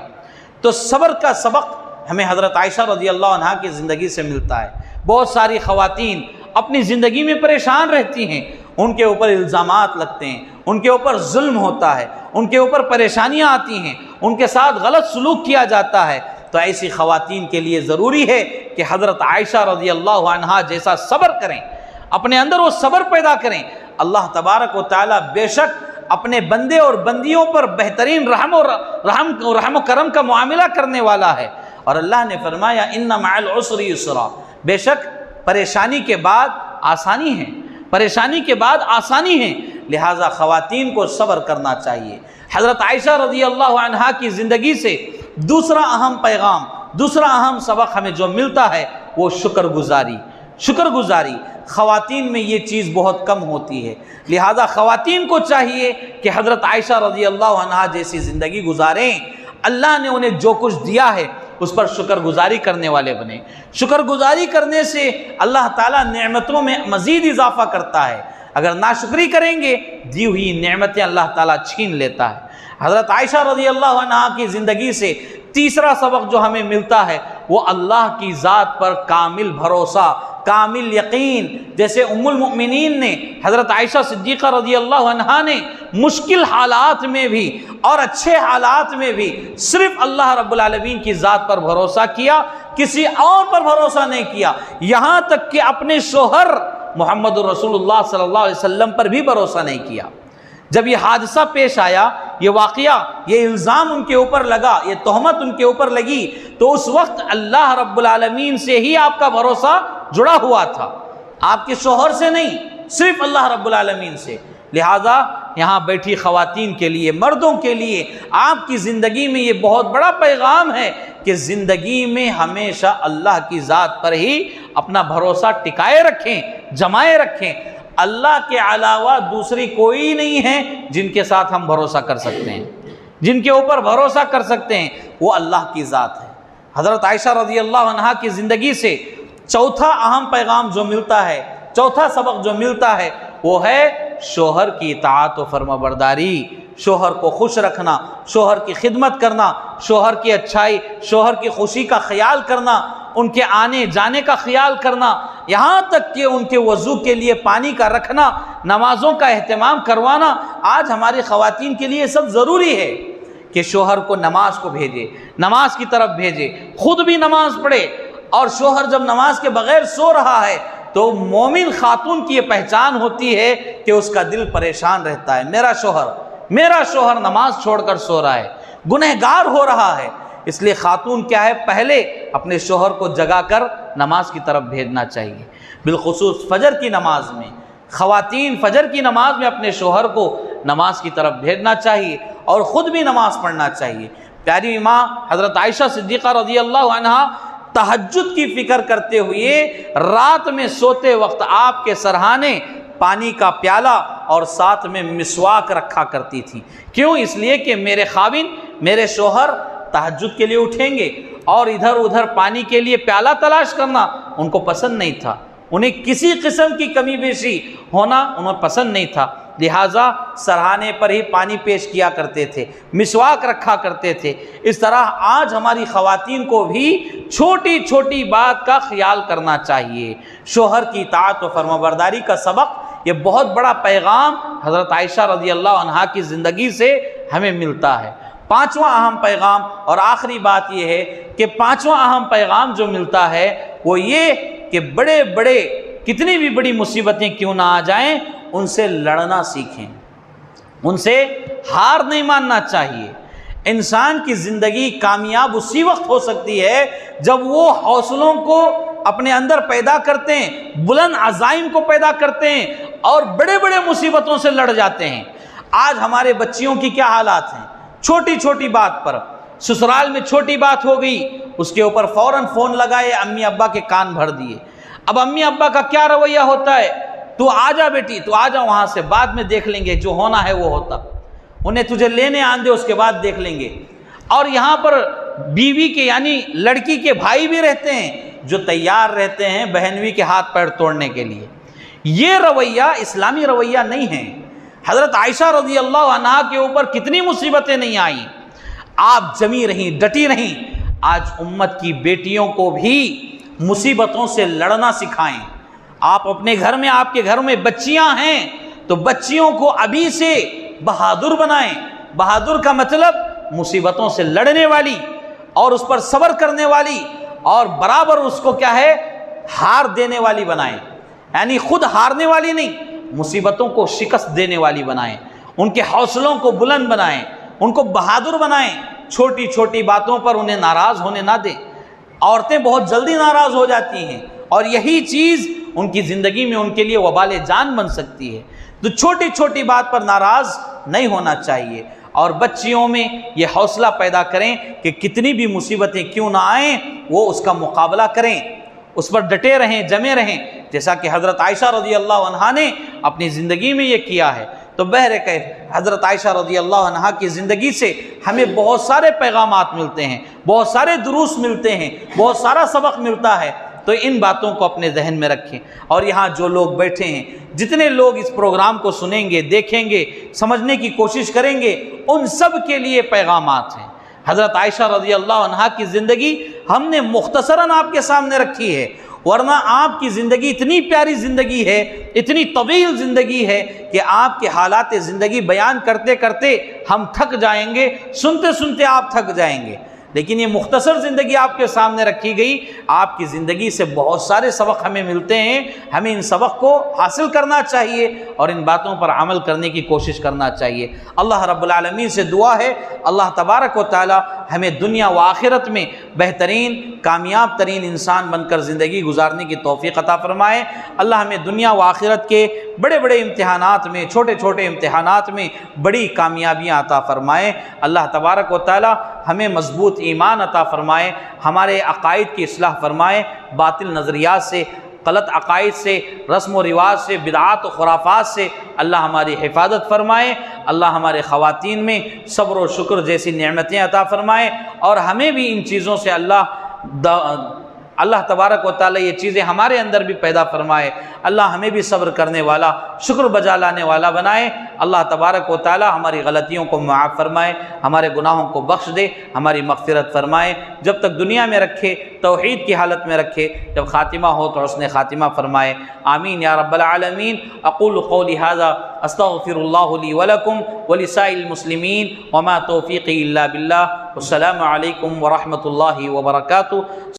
[SPEAKER 3] تو صبر کا سبق ہمیں حضرت عائشہ رضی اللہ عنہا کی زندگی سے ملتا ہے۔ بہت ساری خواتین اپنی زندگی میں پریشان رہتی ہیں، ان کے اوپر الزامات لگتے ہیں، ان کے اوپر ظلم ہوتا ہے، ان کے اوپر پریشانیاں آتی ہیں، ان کے ساتھ غلط سلوک کیا جاتا ہے۔ تو ایسی خواتین کے لیے ضروری ہے کہ حضرت عائشہ رضی اللہ عنہا جیسا صبر کریں، اپنے اندر وہ صبر پیدا کریں۔ اللہ تبارک و تعالیٰ بے شک اپنے بندے اور بندیوں پر بہترین رحم و کرم کا معاملہ کرنے والا ہے، اور اللہ نے فرمایا ان مع العسر یسرا، بے شک پریشانی کے بعد آسانی ہے، پریشانی کے بعد آسانی ہے، لہٰذا خواتین کو صبر کرنا چاہیے۔ حضرت عائشہ رضی اللہ عنہا کی زندگی سے دوسرا اہم پیغام، دوسرا اہم سبق ہمیں جو ملتا ہے وہ شکر گزاری۔ خواتین میں یہ چیز بہت کم ہوتی ہے، لہذا خواتین کو چاہیے کہ حضرت عائشہ رضی اللہ عنہا جیسی زندگی گزاریں، اللہ نے انہیں جو کچھ دیا ہے اس پر شکر گزاری کرنے والے بنے۔ شکر گزاری کرنے سے اللہ تعالیٰ نعمتوں میں مزید اضافہ کرتا ہے، اگر ناشکری کریں گے دی ہوئی نعمتیں اللہ تعالیٰ چھین لیتا ہے۔ حضرت عائشہ رضی اللہ عنہا کی زندگی سے تیسرا سبق جو ہمیں ملتا ہے وہ اللہ کی ذات پر کامل بھروسہ، کامل یقین۔ جیسے ام المؤمنین نے، حضرت عائشہ صدیقہ رضی اللہ عنہا نے مشکل حالات میں بھی اور اچھے حالات میں بھی صرف اللہ رب العالمین کی ذات پر بھروسہ کیا، کسی اور پر بھروسہ نہیں کیا، یہاں تک کہ اپنے شوہر محمد رسول اللہ صلی اللہ علیہ وسلم پر بھی بھروسہ نہیں کیا۔ جب یہ حادثہ پیش آیا، یہ واقعہ، یہ الزام ان کے اوپر لگا، یہ تہمت ان کے اوپر لگی، تو اس وقت اللہ رب العالمین سے ہی آپ کا بھروسہ جڑا ہوا تھا، آپ کے شوہر سے نہیں، صرف اللہ رب العالمین سے۔ لہٰذا یہاں بیٹھی خواتین کے لیے، مردوں کے لیے آپ کی زندگی میں یہ بہت بڑا پیغام ہے کہ زندگی میں ہمیشہ اللہ کی ذات پر ہی اپنا بھروسہ ٹکائے رکھیں، جمائے رکھیں۔ اللہ کے علاوہ دوسری کوئی نہیں ہے جن کے ساتھ ہم بھروسہ کر سکتے ہیں، جن کے اوپر بھروسہ کر سکتے ہیں، وہ اللہ کی ذات ہے۔ حضرت عائشہ رضی اللہ عنہا کی زندگی سے چوتھا اہم پیغام جو ملتا ہے، چوتھا سبق جو ملتا ہے، وہ ہے شوہر کی اطاعت و فرمانبرداری، شوہر کو خوش رکھنا، شوہر کی خدمت کرنا، شوہر کی اچھائی، شوہر کی خوشی کا خیال کرنا، ان کے آنے جانے کا خیال کرنا، یہاں تک کہ ان کے وضو کے لیے پانی کا رکھنا، نمازوں کا اہتمام کروانا۔ آج ہماری خواتین کے لیے سب ضروری ہے کہ شوہر کو نماز کو بھیجے، نماز کی طرف بھیجے، خود بھی نماز پڑھے، اور شوہر جب نماز کے بغیر سو رہا ہے تو مومن خاتون کی یہ پہچان ہوتی ہے کہ اس کا دل پریشان رہتا ہے، میرا شوہر نماز چھوڑ کر سو رہا ہے، گنہگار ہو رہا ہے، اس لیے خاتون کیا ہے، پہلے اپنے شوہر کو جگا کر نماز کی طرف بھیجنا چاہیے، بالخصوص فجر کی نماز میں۔ خواتین فجر کی نماز میں اپنے شوہر کو نماز کی طرف بھیجنا چاہیے اور خود بھی نماز پڑھنا چاہیے۔ پیاری ماں حضرت عائشہ صدیقہ رضی اللہ عنہا تہجد کی فکر کرتے ہوئے رات میں سوتے وقت آپ کے سرہانے پانی کا پیالہ اور ساتھ میں مسواک رکھا کرتی تھی۔ کیوں؟ اس لیے کہ میرے خاوند، میرے شوہر تہجد کے لیے اٹھیں گے اور ادھر ادھر پانی کے لیے پیالہ تلاش کرنا ان کو پسند نہیں تھا، انہیں کسی قسم کی کمی بیشی ہونا انہیں پسند نہیں تھا، لہٰذا سرہانے پر ہی پانی پیش کیا کرتے تھے، مسواک رکھا کرتے تھے۔ اس طرح آج ہماری خواتین کو بھی چھوٹی چھوٹی بات کا خیال کرنا چاہیے۔ شوہر کی اطاعت و فرمانبرداری کا سبق، یہ بہت بڑا پیغام حضرت عائشہ رضی اللہ عنہا کی زندگی سے ہمیں ملتا ہے۔ پانچواں اہم پیغام اور آخری بات یہ ہے کہ پانچواں اہم پیغام جو ملتا ہے وہ یہ کہ بڑے بڑے کتنی بھی بڑی مصیبتیں کیوں نہ آ جائیں، ان سے لڑنا سیکھیں، ان سے ہار نہیں ماننا چاہیے۔ انسان کی زندگی کامیاب اسی وقت ہو سکتی ہے جب وہ حوصلوں کو اپنے اندر پیدا کرتے ہیں، بلند عزائم کو پیدا کرتے ہیں اور بڑے بڑے مصیبتوں سے لڑ جاتے ہیں۔ آج ہمارے بچیوں کی کیا حالات ہیں، چھوٹی چھوٹی بات پر، سسرال میں چھوٹی بات ہو گئی اس کے اوپر فوراً فون لگائے، امی ابا کے کان بھر دیے۔ اب امی ابا کا کیا رویہ ہوتا ہے، تو آ جا بیٹی، تو آ جا وہاں سے، بعد میں دیکھ لیں گے، جو ہونا ہے وہ ہوتا، انہیں تجھے لینے آن دے، اس کے بعد دیکھ لیں گے۔ اور یہاں پر بیوی کے یعنی لڑکی کے بھائی بھی رہتے ہیں جو تیار رہتے ہیں بہنوئی کے ہاتھ پیر توڑنے کے لیے۔ یہ رویہ اسلامی رویہ نہیں ہے۔ حضرت عائشہ رضی اللہ عنہا کے اوپر کتنی مصیبتیں نہیں آئیں، آپ جمی رہیں، ڈٹی رہیں۔ آج امت کی بیٹیوں کو بھی مصیبتوں سے لڑنا سکھائیں۔ آپ اپنے گھر میں، آپ کے گھر میں بچیاں ہیں تو بچیوں کو ابھی سے بہادر بنائیں۔ بہادر کا مطلب مصیبتوں سے لڑنے والی اور اس پر صبر کرنے والی اور برابر اس کو کیا ہے، ہار دینے والی بنائیں، یعنی خود ہارنے والی نہیں، مصیبتوں کو شکست دینے والی بنائیں، ان کے حوصلوں کو بلند بنائیں، ان کو بہادر بنائیں، چھوٹی چھوٹی باتوں پر انہیں ناراض ہونے نہ دیں۔ عورتیں بہت جلدی ناراض ہو جاتی ہیں اور یہی چیز ان کی زندگی میں ان کے لیے وبال جان بن سکتی ہے۔ تو چھوٹی چھوٹی بات پر ناراض نہیں ہونا چاہیے اور بچیوں میں یہ حوصلہ پیدا کریں کہ کتنی بھی مصیبتیں کیوں نہ آئیں وہ اس کا مقابلہ کریں، اس پر ڈٹے رہیں، جمے رہیں، جیسا کہ حضرت عائشہ رضی اللہ عنہا نے اپنی زندگی میں یہ کیا ہے۔ تو بہرکیف حضرت عائشہ رضی اللہ عنہا کی زندگی سے ہمیں بہت سارے پیغامات ملتے ہیں، بہت سارے دروس ملتے ہیں، بہت سارا سبق ملتا ہے۔ تو ان باتوں کو اپنے ذہن میں رکھیں اور یہاں جو لوگ بیٹھے ہیں، جتنے لوگ اس پروگرام کو سنیں گے، دیکھیں گے، سمجھنے کی کوشش کریں گے، ان سب کے لیے پیغامات ہیں۔ حضرت عائشہ رضی اللہ عنہا کی زندگی ہم نے مختصراً آپ کے سامنے رکھی ہے، ورنہ آپ کی زندگی اتنی پیاری زندگی ہے، اتنی طویل زندگی ہے کہ آپ کے حالات زندگی بیان کرتے کرتے ہم تھک جائیں گے، سنتے سنتے آپ تھک جائیں گے۔ لیکن یہ مختصر زندگی آپ کے سامنے رکھی گئی، آپ کی زندگی سے بہت سارے سبق ہمیں ملتے ہیں، ہمیں ان سبق کو حاصل کرنا چاہیے اور ان باتوں پر عمل کرنے کی کوشش کرنا چاہیے۔ اللہ رب العالمین سے دعا ہے اللہ تبارک و تعالی ہمیں دنیا و آخرت میں بہترین کامیاب ترین انسان بن کر زندگی گزارنے کی توفیق عطا فرمائے۔ اللہ ہمیں دنیا و آخرت کے بڑے بڑے امتحانات میں، چھوٹے چھوٹے امتحانات میں بڑی کامیابیاں عطا فرمائے۔ اللہ تبارک و تعالی ہمیں مضبوط ایمان عطا فرمائے، ہمارے عقائد کی اصلاح فرمائے، باطل نظریات سے، غلط عقائد سے، رسم و رواج سے، بدعات و خرافات سے اللہ ہماری حفاظت فرمائے۔ اللہ ہمارے خواتین میں صبر و شکر جیسی نعمتیں عطا فرمائے اور ہمیں بھی ان چیزوں سے اللہ تبارک و تعالی یہ چیزیں ہمارے اندر بھی پیدا فرمائے۔ اللہ ہمیں بھی صبر کرنے والا، شکر بجا لانے والا بنائے۔ اللہ تبارک و تعالی ہماری غلطیوں کو معاف فرمائے، ہمارے گناہوں کو بخش دے، ہماری مغفرت فرمائے۔ جب تک دنیا میں رکھے توحید کی حالت میں رکھے، جب خاتمہ ہو تو حسن خاتمہ فرمائے۔ آمین یا رب العالمین۔ اقول قولی ھذا استغفر اللہ لی ولکم ولسائر المسلمین وما توفیقی الا باللہ۔ والسلام علیکم ورحمۃ اللہ وبرکاتہ۔